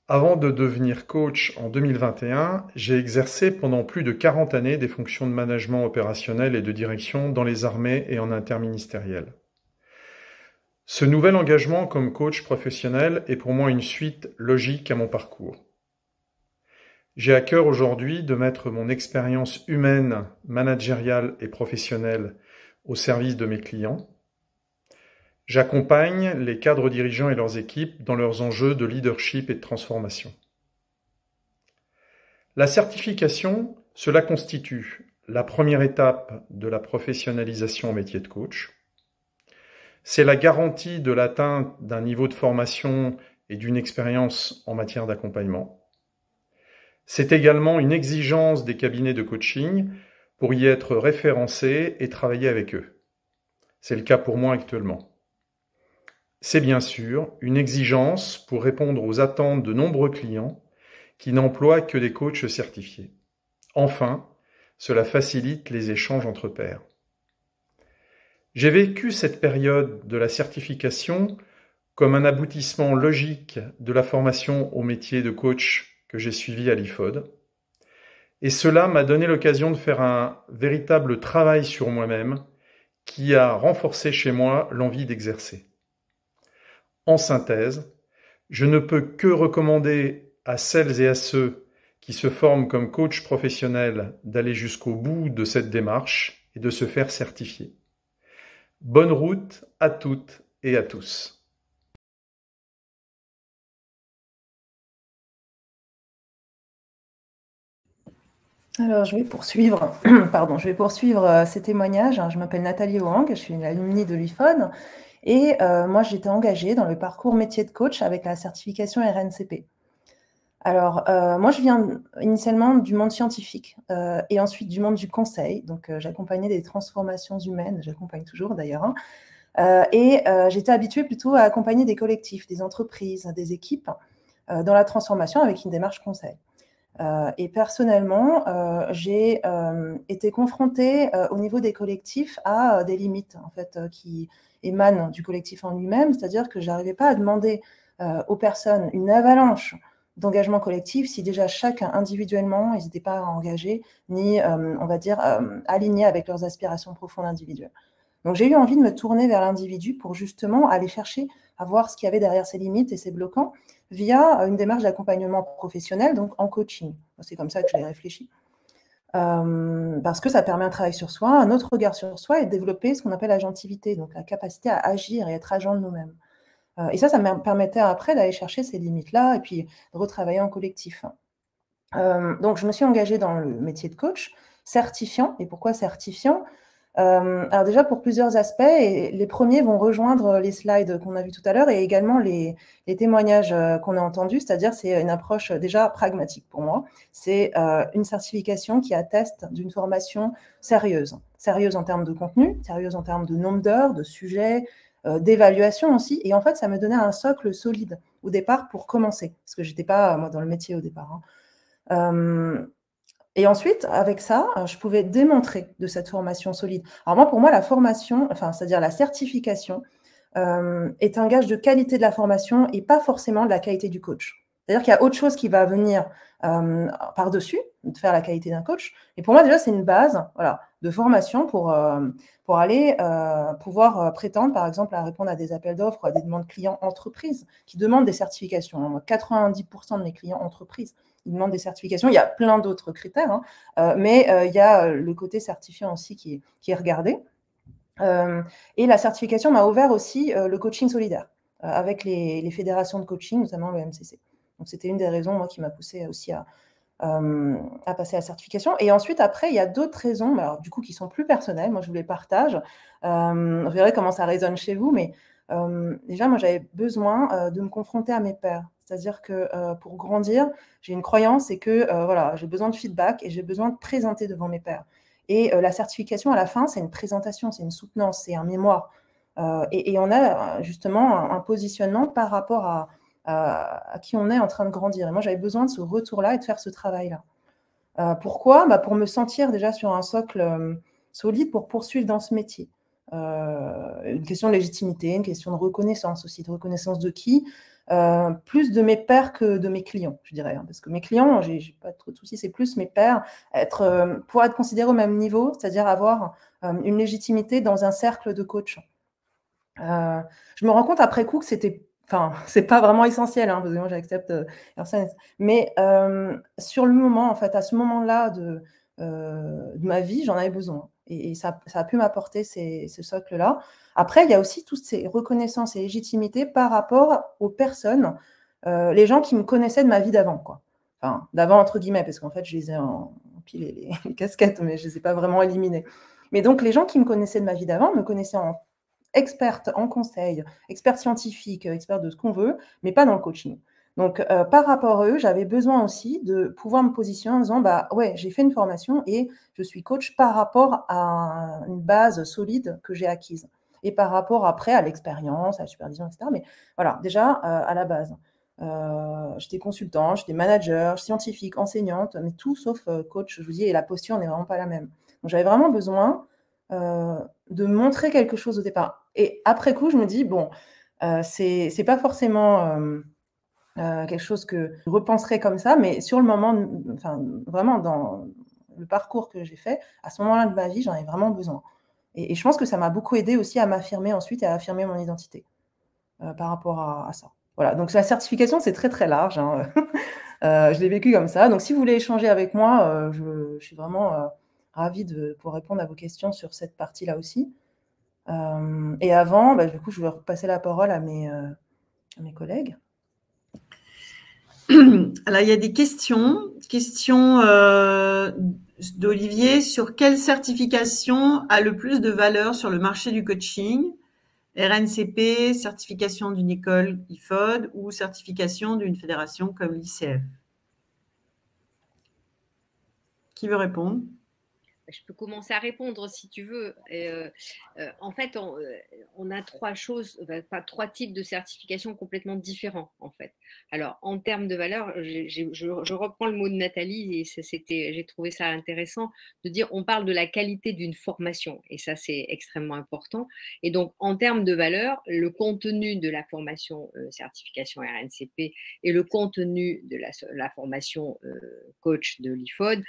Avant de devenir coach en 2021, j'ai exercé pendant plus de 40 années des fonctions de management opérationnel et de direction dans les armées et en interministériel. Ce nouvel engagement comme coach professionnel est pour moi une suite logique à mon parcours. J'ai à cœur aujourd'hui de mettre mon expérience humaine, managériale et professionnelle au service de mes clients. J'accompagne les cadres dirigeants et leurs équipes dans leurs enjeux de leadership et de transformation. La certification, cela constitue la première étape de la professionnalisation au métier de coach. C'est la garantie de l'atteinte d'un niveau de formation et d'une expérience en matière d'accompagnement. C'est également une exigence des cabinets de coaching pour y être référencés et travailler avec eux. C'est le cas pour moi actuellement. C'est bien sûr une exigence pour répondre aux attentes de nombreux clients qui n'emploient que des coachs certifiés. Enfin, cela facilite les échanges entre pairs. J'ai vécu cette période de la certification comme un aboutissement logique de la formation au métier de coach que j'ai suivi à l'IFOD. Et cela m'a donné l'occasion de faire un véritable travail sur moi-même qui a renforcé chez moi l'envie d'exercer. En synthèse, je ne peux que recommander à celles et à ceux qui se forment comme coach professionnel d'aller jusqu'au bout de cette démarche et de se faire certifier. Bonne route à toutes et à tous. Alors, je vais poursuivre, ces témoignages. Je m'appelle Nathalie Hoang, je suis une alumni de l'IFOD et moi, j'étais engagée dans le parcours métier de coach avec la certification RNCP. Alors, moi, je viens initialement du monde scientifique et ensuite du monde du conseil. Donc, j'accompagnais des transformations humaines, j'accompagne toujours d'ailleurs, et j'étais habituée plutôt à accompagner des collectifs, des entreprises, des équipes dans la transformation avec une démarche conseil. Et personnellement, j'ai été confrontée au niveau des collectifs à des limites en fait, qui émanent du collectif en lui-même, c'est-à-dire que je n'arrivais pas à demander aux personnes une avalanche d'engagement collectif si déjà chacun individuellement, ils n'étaient pas engagés ni, on va dire, alignés avec leurs aspirations profondes individuelles. Donc j'ai eu envie de me tourner vers l'individu pour justement aller chercher à voir ce qu'il y avait derrière ces limites et ces bloquants via une démarche d'accompagnement professionnel, donc en coaching. C'est comme ça que je l'ai réfléchi. Parce que ça permet un travail sur soi, un autre regard sur soi et de développer ce qu'on appelle l'agentivité, donc la capacité à agir et être agent de nous-mêmes. Et ça me permettait après d'aller chercher ces limites-là et puis de retravailler en collectif. Donc je me suis engagée dans le métier de coach, certifiant. Et pourquoi certifiant ? Alors déjà pour plusieurs aspects, et les premiers vont rejoindre les slides qu'on a vus tout à l'heure et également les témoignages qu'on a entendus, c'est-à-dire c'est une approche déjà pragmatique pour moi. C'est une certification qui atteste d'une formation sérieuse en termes de contenu, sérieuse en termes de nombre d'heures, de sujets, d'évaluation aussi. Et en fait, ça me donnait un socle solide au départ pour commencer, parce que je n'étais pas moi dans le métier au départ. Et ensuite, avec ça, je pouvais démontrer de cette formation solide. Alors moi, pour moi, la formation, c'est-à-dire la certification, est un gage de qualité de la formation et pas forcément de la qualité du coach. C'est-à-dire qu'il y a autre chose qui va venir par-dessus, de faire la qualité d'un coach. Et pour moi, déjà, c'est une base de formation pour aller pouvoir prétendre, par exemple, à répondre à des appels d'offres ou à des demandes clients entreprises qui demandent des certifications. Moi, 90% de mes clients entreprises, ils demandent des certifications. Il y a plein d'autres critères, mais il y a le côté certifiant aussi qui est regardé. Et la certification m'a ouvert aussi le coaching solidaire avec les fédérations de coaching, notamment le MCC. Donc, c'était une des raisons, moi, qui m'a poussée aussi à passer à la certification. Et ensuite, après, il y a d'autres raisons, alors, du coup, qui sont plus personnelles. Moi, je vous les partage. Vous verrez comment ça résonne chez vous. Mais déjà, moi, j'avais besoin de me confronter à mes pairs. C'est-à-dire que pour grandir, j'ai une croyance, c'est que j'ai besoin de feedback et j'ai besoin de présenter devant mes pairs. Et la certification, à la fin, c'est une présentation, c'est une soutenance, c'est un mémoire. Et on a justement un positionnement par rapport à qui on est en train de grandir. Et moi, j'avais besoin de ce retour-là et de faire ce travail-là. Pourquoi ? Pour me sentir déjà sur un socle solide pour poursuivre dans ce métier. Une question de légitimité, une question de reconnaissance aussi. De reconnaissance de qui ? Plus de mes pairs que de mes clients, je dirais. Parce que mes clients, j'ai pas trop de soucis, c'est plus mes pairs, pouvoir être considérés au même niveau, c'est-à-dire avoir une légitimité dans un cercle de coach. Je me rends compte après coup que c'est pas vraiment essentiel, parce que moi j'accepte personne. Mais sur le moment, en fait, à ce moment-là de ma vie, j'en avais besoin. Et ça a pu m'apporter ce socle-là. Après, il y a aussi toutes ces reconnaissances et légitimités par rapport aux personnes, les gens qui me connaissaient de ma vie d'avant, quoi. Enfin, d'avant, entre guillemets, parce qu'en fait, je les ai empilé les casquettes, mais je ne les ai pas vraiment éliminées. Mais donc, les gens qui me connaissaient de ma vie d'avant me connaissaient en experte en conseil, experte scientifique, experte de ce qu'on veut, mais pas dans le coaching. Donc, par rapport à eux, j'avais besoin aussi de pouvoir me positionner en disant, j'ai fait une formation et je suis coach par rapport à une base solide que j'ai acquise. Et par rapport après à l'expérience, à la supervision, etc. Mais voilà, déjà à la base. J'étais consultant, j'étais manager, scientifique, enseignante, mais tout sauf coach, je vous dis, et la posture n'est vraiment pas la même. Donc, j'avais vraiment besoin montrer quelque chose au départ. Et après coup, je me dis, bon, c'est pas forcément quelque chose que je repenserais comme ça, mais sur le moment, enfin, vraiment dans le parcours que j'ai fait, à ce moment-là de ma vie, j'en ai vraiment besoin. Et je pense que ça m'a beaucoup aidé aussi à m'affirmer ensuite et à affirmer mon identité par rapport à ça. Voilà, donc la certification, c'est très très large. Hein. Je l'ai vécu comme ça. Donc si vous voulez échanger avec moi, je suis vraiment ravie de pouvoir répondre à vos questions sur cette partie-là aussi. Et avant, du coup, je vais repasser la parole à mes collègues. Alors, il y a des questions d'Olivier sur quelle certification a le plus de valeur sur le marché du coaching? RNCP, certification d'une école IFOD ou certification d'une fédération comme l'ICF? Qui veut répondre? Je peux commencer à répondre si tu veux. En fait, on a trois types de certifications complètement différents, en fait. Alors, en termes de valeur, je reprends le mot de Nathalie et j'ai trouvé ça intéressant de dire on parle de la qualité d'une formation et ça, c'est extrêmement important. Et donc, en termes de valeur, le contenu de la formation certification RNCP et le contenu de la formation coach de l'IFOD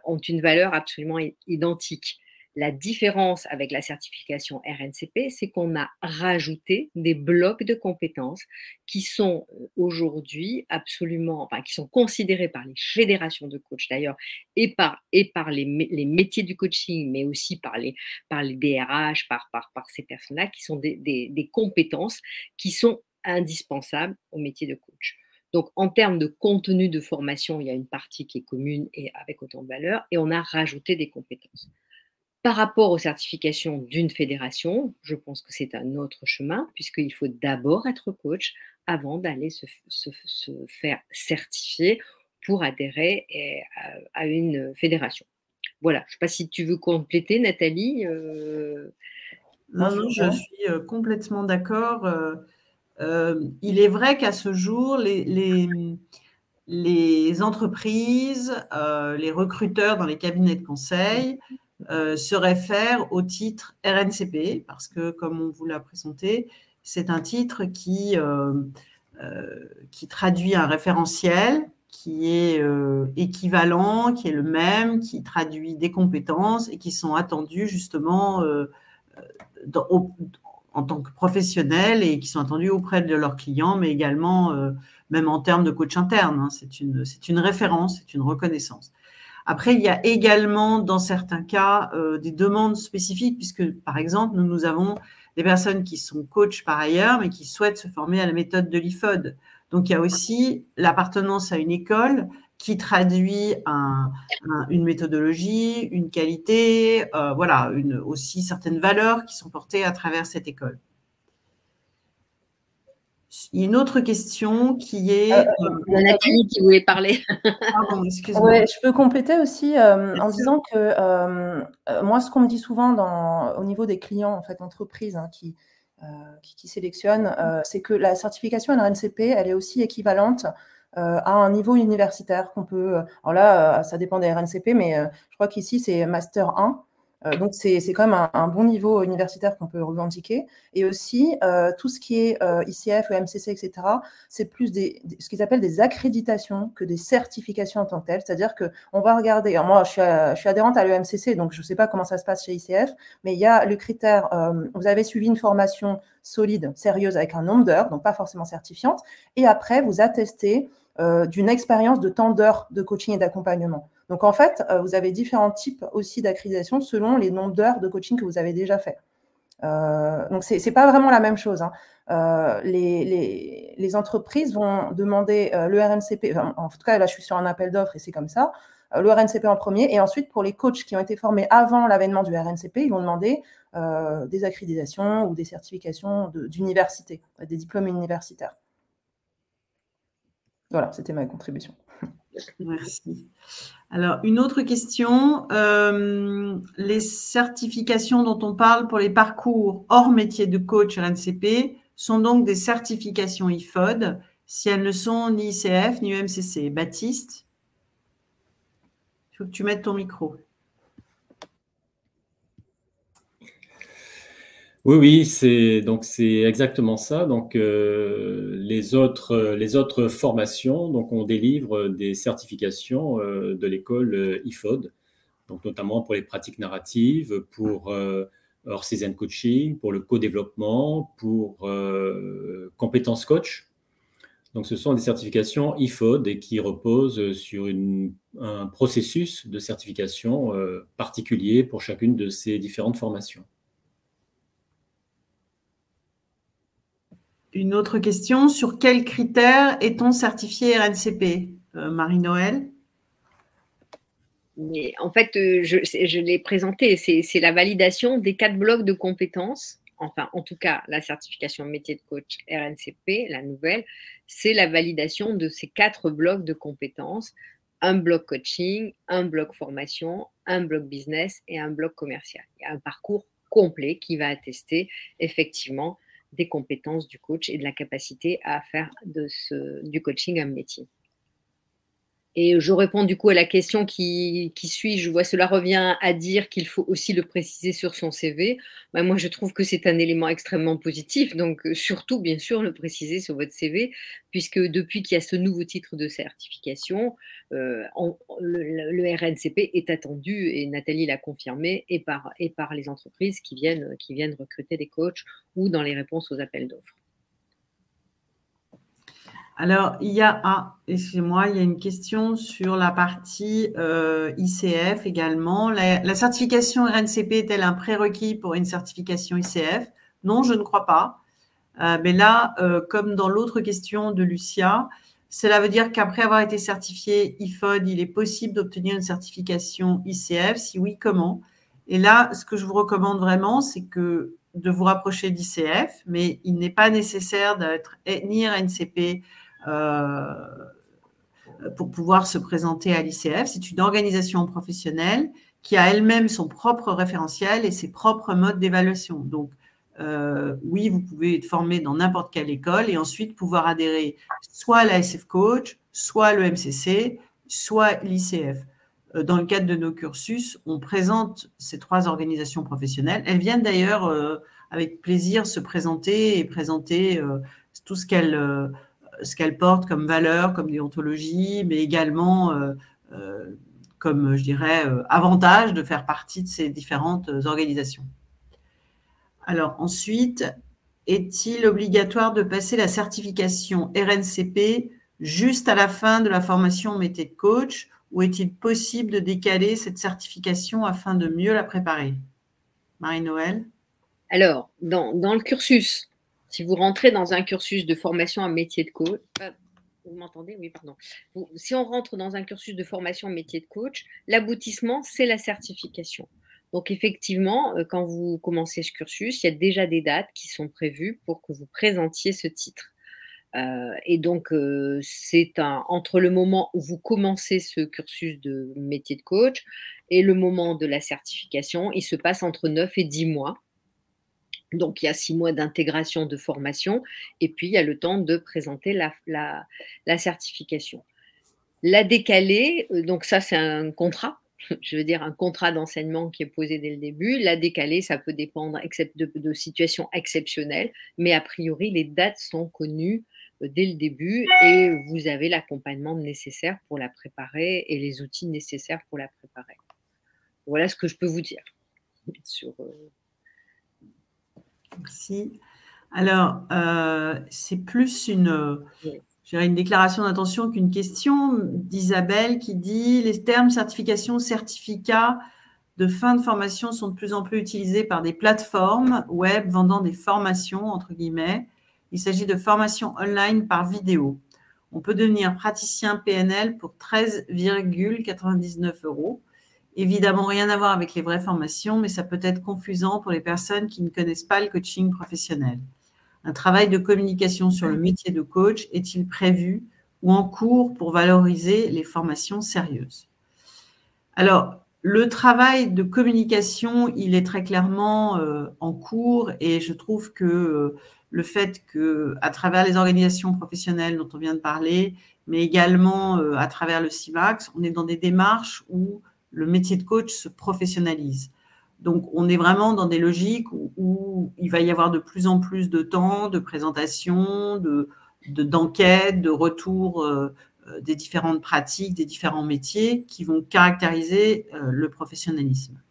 ont une valeur absolument identique. La différence avec la certification RNCP, c'est qu'on a rajouté des blocs de compétences qui sont aujourd'hui qui sont considérés par les fédérations de coachs d'ailleurs et par les métiers du coaching, mais aussi par les DRH, par ces personnes-là qui sont des compétences qui sont indispensables au métier de coach. Donc, en termes de contenu de formation, il y a une partie qui est commune et avec autant de valeur, et on a rajouté des compétences. Par rapport aux certifications d'une fédération, je pense que c'est un autre chemin, puisqu'il faut d'abord être coach avant d'aller se faire certifier pour adhérer à une fédération. Voilà, je ne sais pas si tu veux compléter, Nathalie. Non, je suis complètement d'accord. Il est vrai qu'à ce jour, les entreprises, les recruteurs dans les cabinets de conseil se réfèrent au titre RNCP parce que, comme on vous l'a présenté, c'est un titre qui traduit un référentiel qui est équivalent, qui est le même, qui traduit des compétences et qui sont attendues justement en tant que professionnels et qui sont attendus auprès de leurs clients, mais également même en termes de coach interne. Hein, c'est une référence, c'est une reconnaissance. Après, il y a également, dans certains cas, des demandes spécifiques, puisque, par exemple, nous avons des personnes qui sont coachs par ailleurs, mais qui souhaitent se former à la méthode de l'IFOD. Donc, il y a aussi l'appartenance à une école qui traduit une méthodologie, une qualité, voilà, aussi certaines valeurs qui sont portées à travers cette école. Il y a une autre question qui est… Nathalie qui voulait parler. Pardon, excuse-moi. Ouais, je peux compléter aussi en disant que moi, ce qu'on me dit souvent au niveau des clients, en fait, entreprises hein, qui sélectionnent, c'est que la certification RNCP, elle est aussi équivalente à un niveau universitaire qu'on peut… alors là, ça dépend des RNCP, mais je crois qu'ici, c'est Master 1. Donc, c'est quand même un bon niveau universitaire qu'on peut revendiquer. Et aussi, tout ce qui est ICF, EMCC, etc., c'est plus ce qu'ils appellent des accréditations que des certifications en tant que telles. C'est-à-dire qu'on va regarder… Alors moi, je suis adhérente à l'EMCC, donc je ne sais pas comment ça se passe chez ICF, mais il y a le critère… vous avez suivi une formation solide, sérieuse, avec un nombre d'heures, donc pas forcément certifiante, et après, vous attestez d'une expérience de tant d'heures de coaching et d'accompagnement. Donc, en fait, vous avez différents types aussi d'accréditation selon les nombres d'heures de coaching que vous avez déjà fait. Donc, ce n'est pas vraiment la même chose. Hein. Les entreprises vont demander le RNCP, en tout cas, là, je suis sur un appel d'offres et c'est comme ça, le RNCP en premier, et ensuite, pour les coachs qui ont été formés avant l'avènement du RNCP, ils vont demander des accréditations ou des certifications d'université, des diplômes universitaires. Voilà, c'était ma contribution. Merci. Alors, une autre question. Les certifications dont on parle pour les parcours hors métier de coach RNCP sont donc des certifications IFOD si elles ne sont ni ICF ni EMCC. Baptiste, il faut que tu mettes ton micro. Oui, c'est exactement ça. Donc, les autres formations, donc on délivre des certifications de l'école IFOD, donc notamment pour les pratiques narratives, pour Hors-Season Coaching, pour le co-développement, pour compétences coach. Donc, ce sont des certifications IFOD et qui reposent sur un processus de certification particulier pour chacune de ces différentes formations. Une autre question, sur quels critères est-on certifié RNCP, Marie-Noël? Mais en fait, je l'ai présenté, c'est la validation des 4 blocs de compétences. Enfin, en tout cas, la certification métier de coach RNCP, la nouvelle, c'est la validation de ces 4 blocs de compétences. Un bloc coaching, un bloc formation, un bloc business et un bloc commercial. Il y a un parcours complet qui va attester effectivement des compétences du coach et de la capacité à faire du coaching un métier. Et je réponds du coup à la question qui suit. Je vois, cela revient à dire qu'il faut aussi le préciser sur son CV. Ben, moi, je trouve que c'est un élément extrêmement positif. Donc, surtout, bien sûr, le préciser sur votre CV, puisque depuis qu'il y a ce nouveau titre de certification, le RNCP est attendu, et Nathalie l'a confirmé, et par les entreprises qui viennent recruter des coachs ou dans les réponses aux appels d'offres. Alors, excusez-moi, il y a une question sur la partie ICF également. La certification RNCP est-elle un prérequis pour une certification ICF? Non, je ne crois pas. Mais là, comme dans l'autre question de Lucia, cela veut dire qu'après avoir été certifié IFOD, il est possible d'obtenir une certification ICF. Si oui, comment? Et là, ce que je vous recommande vraiment, c'est de vous rapprocher d'ICF, mais il n'est pas nécessaire d'être ni RNCP pour pouvoir se présenter à l'ICF. C'est une organisation professionnelle qui a elle-même son propre référentiel et ses propres modes d'évaluation. Donc, oui, vous pouvez être formé dans n'importe quelle école et ensuite pouvoir adhérer soit à la SF Coach, soit le MCC, soit l'ICF. Dans le cadre de nos cursus, on présente ces 3 organisations professionnelles. Elles viennent d'ailleurs avec plaisir se présenter et présenter tout ce qu'elles portent comme valeur, comme déontologie, mais également comme, je dirais, avantage de faire partie de ces différentes organisations. Alors ensuite, est-il obligatoire de passer la certification RNCP juste à la fin de la formation métier de coach, ou est-il possible de décaler cette certification afin de mieux la préparer? Marie-Noël? Alors, dans le cursus, si vous rentrez dans un cursus de formation à métier de coach, vous m'entendez? Oui, pardon. Si on rentre dans un cursus de formation métier de coach, l'aboutissement, c'est la certification. Donc, effectivement, quand vous commencez ce cursus, il y a déjà des dates qui sont prévues pour que vous présentiez ce titre. Et donc, c'est entre le moment où vous commencez ce cursus de métier de coach et le moment de la certification, il se passe entre 9 et 10 mois. Donc, il y a 6 mois d'intégration de formation et puis il y a le temps de présenter la certification. La décaler, donc ça, c'est un contrat. Je veux dire, un contrat d'enseignement qui est posé dès le début. La décaler, ça peut dépendre de situations exceptionnelles, mais a priori, les dates sont connues dès le début et vous avez l'accompagnement nécessaire pour la préparer et les outils nécessaires pour la préparer. Voilà ce que je peux vous dire sur... Merci. Alors, c'est plus une déclaration d'intention qu'une question d'Isabelle qui dit « Les termes certification, certificat de fin de formation sont de plus en plus utilisés par des plateformes web vendant des formations, entre guillemets. Il s'agit de formations online par vidéo. On peut devenir praticien PNL pour 13,99 €. Évidemment, rien à voir avec les vraies formations, mais ça peut être confusant pour les personnes qui ne connaissent pas le coaching professionnel. Un travail de communication sur le métier de coach est-il prévu ou en cours pour valoriser les formations sérieuses? Alors, le travail de communication, il est très clairement en cours et je trouve que le fait qu'à travers les organisations professionnelles dont on vient de parler, mais également à travers le CIMAX, on est dans des démarches où le métier de coach se professionnalise. Donc, on est vraiment dans des logiques où il va y avoir de plus en plus de temps, de présentation, d'enquête, de retour des différentes pratiques, des différents métiers qui vont caractériser le professionnalisme.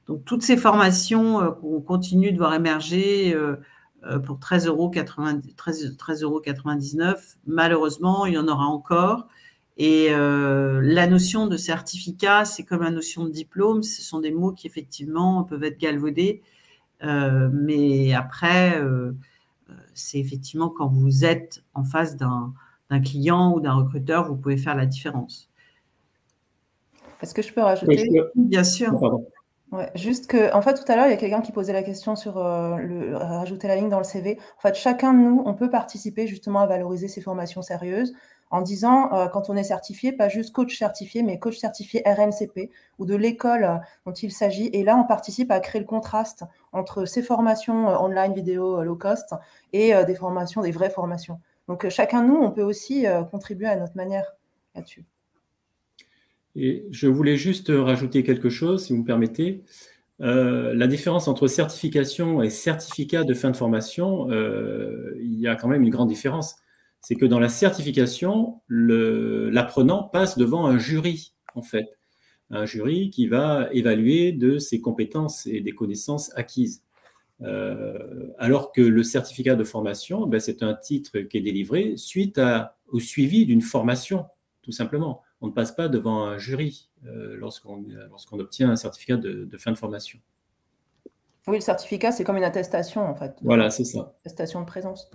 Donc, toutes ces formations qu'on continue de voir émerger pour 13,99 €, malheureusement, il y en aura encore. Et la notion de certificat, c'est comme la notion de diplôme. Ce sont des mots qui, effectivement, peuvent être galvaudés. Mais après, c'est effectivement quand vous êtes en face d'un client ou d'un recruteur, vous pouvez faire la différence. Est-ce que je peux rajouter? Bien sûr. Pardon. Ouais, juste que, en fait, tout à l'heure, il y a quelqu'un qui posait la question sur rajouter la ligne dans le CV. En fait, chacun de nous, on peut participer justement à valoriser ces formations sérieuses en disant, quand on est certifié, pas juste coach certifié, mais coach certifié RNCP ou de l'école dont il s'agit. Et là, on participe à créer le contraste entre ces formations online, vidéo, low cost et des formations, des vraies formations. Donc, chacun de nous, on peut aussi contribuer à notre manière là-dessus. Et je voulais juste rajouter quelque chose, si vous me permettez. La différence entre certification et certificat de fin de formation, il y a quand même une grande différence. C'est que dans la certification, l'apprenant passe devant un jury, en fait. Un jury qui va évaluer de ses compétences et des connaissances acquises. Alors que le certificat de formation, c'est un titre qui est délivré suite au suivi d'une formation, tout simplement. On ne passe pas devant un jury lorsqu'on obtient un certificat de fin de formation. Oui, le certificat, c'est comme une attestation, en fait. Voilà, c'est ça. Attestation de présence.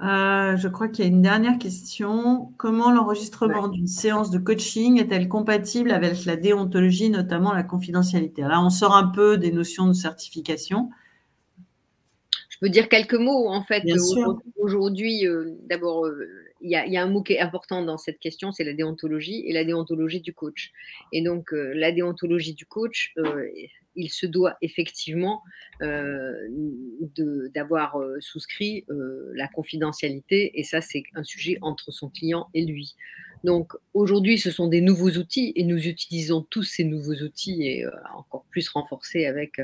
Je crois qu'il y a une dernière question. Comment l'enregistrement d'une séance de coaching est-elle compatible avec la déontologie, notamment la confidentialité? Là, on sort un peu des notions de certification. Je peux dire quelques mots, en fait. Bien sûr. Aujourd'hui, d'abord, il y a un mot qui est important dans cette question, c'est la déontologie et la déontologie du coach. Et donc, la déontologie du coach, il se doit effectivement d'avoir souscrit la confidentialité, et ça, c'est un sujet entre son client et lui. Donc, aujourd'hui, ce sont des nouveaux outils et nous utilisons tous ces nouveaux outils et encore plus renforcés avec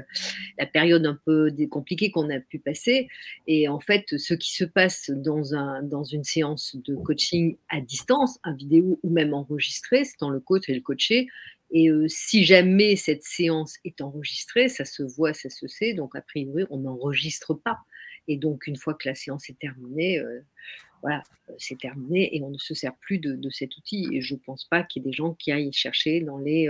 la période un peu compliquée qu'on a pu passer. Et en fait, ce qui se passe dans une séance de coaching à distance, en vidéo ou même enregistrée, c'est dans le coach et le coaché. Et si jamais cette séance est enregistrée, ça se voit, ça se sait. Donc, a priori, on n'enregistre pas. Et donc, une fois que la séance est terminée, voilà, c'est terminé et on ne se sert plus de cet outil. Et je ne pense pas qu'il y ait des gens qui aillent chercher dans les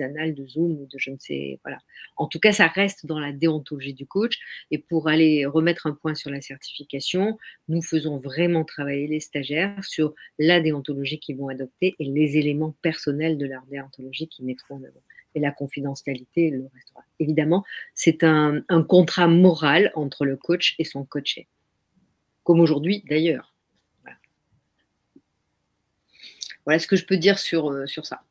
annales de Zoom ou de je ne sais. Voilà. En tout cas, ça reste dans la déontologie du coach. Et pour aller remettre un point sur la certification, nous faisons vraiment travailler les stagiaires sur la déontologie qu'ils vont adopter et les éléments personnels de leur déontologie qu'ils mettront en avant. Et la confidentialité le restera. Évidemment, c'est un contrat moral entre le coach et son coaché. Comme aujourd'hui d'ailleurs. Voilà ce que je peux dire sur ça.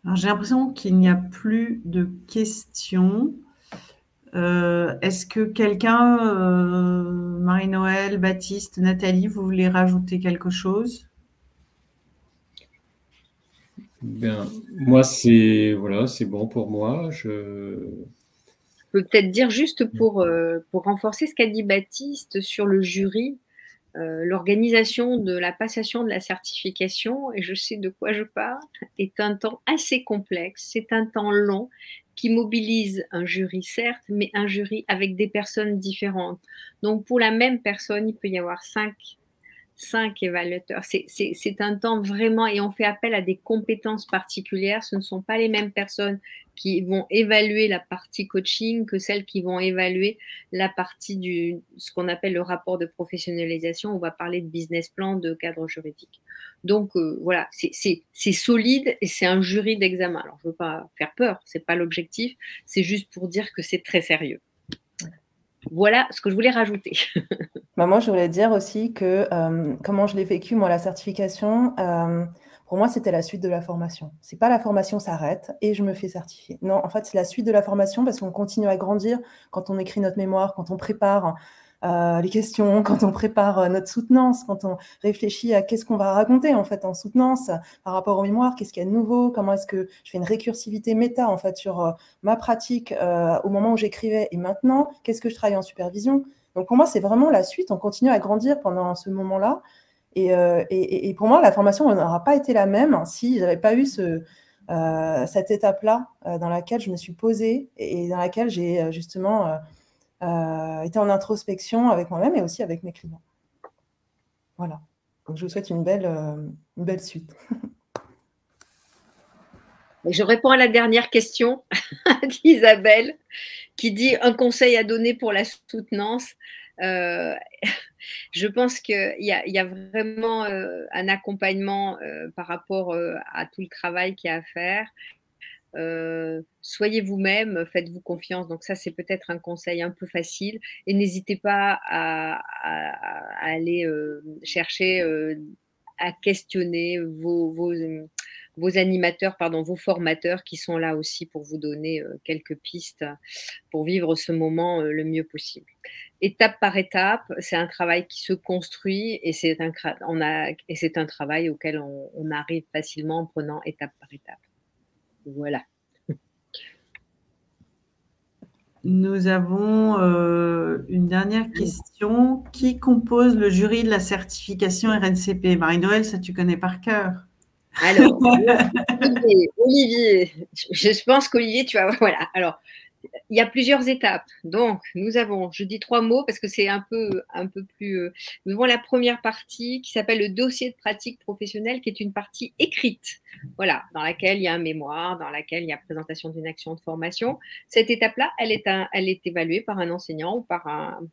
Alors, j'ai l'impression qu'il n'y a plus de questions. Est-ce que quelqu'un, Marie-Noël, Baptiste, Nathalie, vous voulez rajouter quelque chose? Bien, moi, c'est bon pour moi. Je peux peut-être dire juste pour renforcer ce qu'a dit Baptiste sur le jury, l'organisation de la passation de la certification, et je sais de quoi je parle, est un temps assez complexe, c'est un temps long qui mobilise un jury certes, mais un jury avec des personnes différentes. Donc pour la même personne, il peut y avoir cinq évaluateurs. C'est un temps vraiment, et on fait appel à des compétences particulières. Ce ne sont pas les mêmes personnes qui vont évaluer la partie coaching que celles qui vont évaluer la partie ce qu'on appelle le rapport de professionnalisation. On va parler de business plan, de cadre juridique. Donc voilà, c'est solide et c'est un jury d'examen. Alors je ne veux pas faire peur, ce n'est pas l'objectif, c'est juste pour dire que c'est très sérieux. Voilà ce que je voulais rajouter. Moi, je voulais dire aussi que comment je l'ai vécu, moi, la certification, pour moi, c'était la suite de la formation. Ce n'est pas la formation s'arrête et je me fais certifier. Non, en fait, c'est la suite de la formation parce qu'on continue à grandir quand on écrit notre mémoire, quand on prépare les questions, quand on prépare notre soutenance, quand on réfléchit à qu'est-ce qu'on va raconter en fait en soutenance par rapport aux mémoires, qu'est-ce qu'il y a de nouveau, comment est-ce que je fais une récursivité méta en fait sur ma pratique au moment où j'écrivais et maintenant, qu'est-ce que je travaille en supervision. Donc pour moi, c'est vraiment la suite, on continue à grandir pendant ce moment-là. Et pour moi, la formation n'aura pas été la même si je n'avais pas eu cette étape-là dans laquelle je me suis posée et dans laquelle j'ai justement été en introspection avec moi-même et aussi avec mes clients. Voilà. Donc, je vous souhaite une belle suite. Je réponds à la dernière question d'Isabelle qui dit un conseil à donner pour la soutenance. Je pense qu'il y a vraiment un accompagnement par rapport à tout le travail qu'il y a à faire. Soyez vous-même, faites-vous confiance. Donc ça, c'est peut-être un conseil un peu facile. Et n'hésitez pas à aller chercher à questionner vos animateurs, vos formateurs qui sont là aussi pour vous donner quelques pistes pour vivre ce moment le mieux possible. Étape par étape, c'est un travail qui se construit et c'est un travail auquel on arrive facilement en prenant étape par étape. Voilà. Nous avons une dernière question. Qui compose le jury de la certification RNCP? Marie-Noëlle, ça tu connais par cœur. Alors, Olivier, je pense qu'Olivier, tu vas… Voilà. Alors, il y a plusieurs étapes. Donc, nous avons, je dis 3 mots parce que c'est un peu plus… nous avons la première partie qui s'appelle le dossier de pratique professionnelle, qui est une partie écrite, voilà, dans laquelle il y a un mémoire, dans laquelle il y a présentation d'une action de formation. Cette étape-là, elle est évaluée par un enseignant ou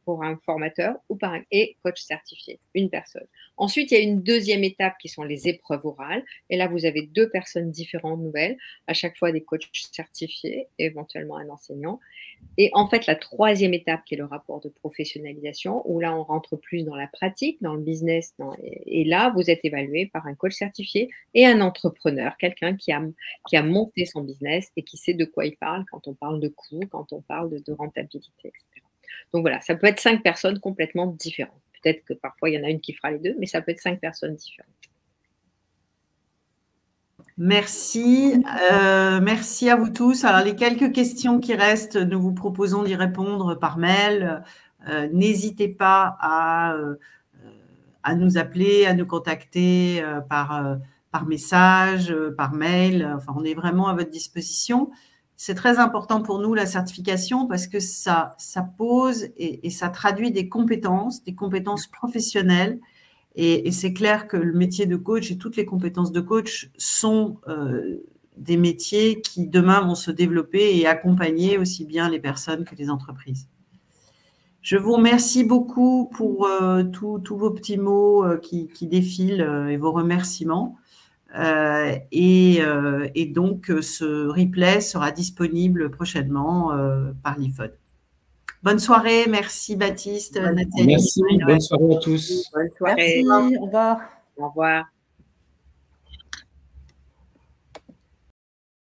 pour un formateur ou par un coach certifié, une personne. Ensuite, il y a une deuxième étape qui sont les épreuves orales. Et là, vous avez 2 personnes différentes nouvelles, à chaque fois des coachs certifiés, éventuellement un enseignant. Et en fait, la troisième étape qui est le rapport de professionnalisation, où là, on rentre plus dans la pratique, dans le business. Et là, vous êtes évalué par un coach certifié et un entrepreneur, quelqu'un qui a monté son business et qui sait de quoi il parle quand on parle de coûts, quand on parle de rentabilité, etc. Donc voilà, ça peut être 5 personnes complètement différentes. Peut-être que parfois, il y en a une qui fera les 2, mais ça peut être 5 personnes différentes. Merci. Merci à vous tous. Alors, les quelques questions qui restent, nous vous proposons d'y répondre par mail. N'hésitez pas à nous appeler, à nous contacter par message, par mail. Enfin, on est vraiment à votre disposition. C'est très important pour nous, la certification, parce que ça pose et ça traduit des compétences professionnelles. Et c'est clair que le métier de coach et toutes les compétences de coach sont des métiers qui, demain, vont se développer et accompagner aussi bien les personnes que les entreprises. Je vous remercie beaucoup pour tous vos petits mots qui défilent et vos remerciements. Et donc, ce replay sera disponible prochainement par l'IFOD. Bonne soirée, merci Baptiste, Nathalie. Merci, bonne soirée à tous. Bonne soirée. Merci, au revoir. Au revoir.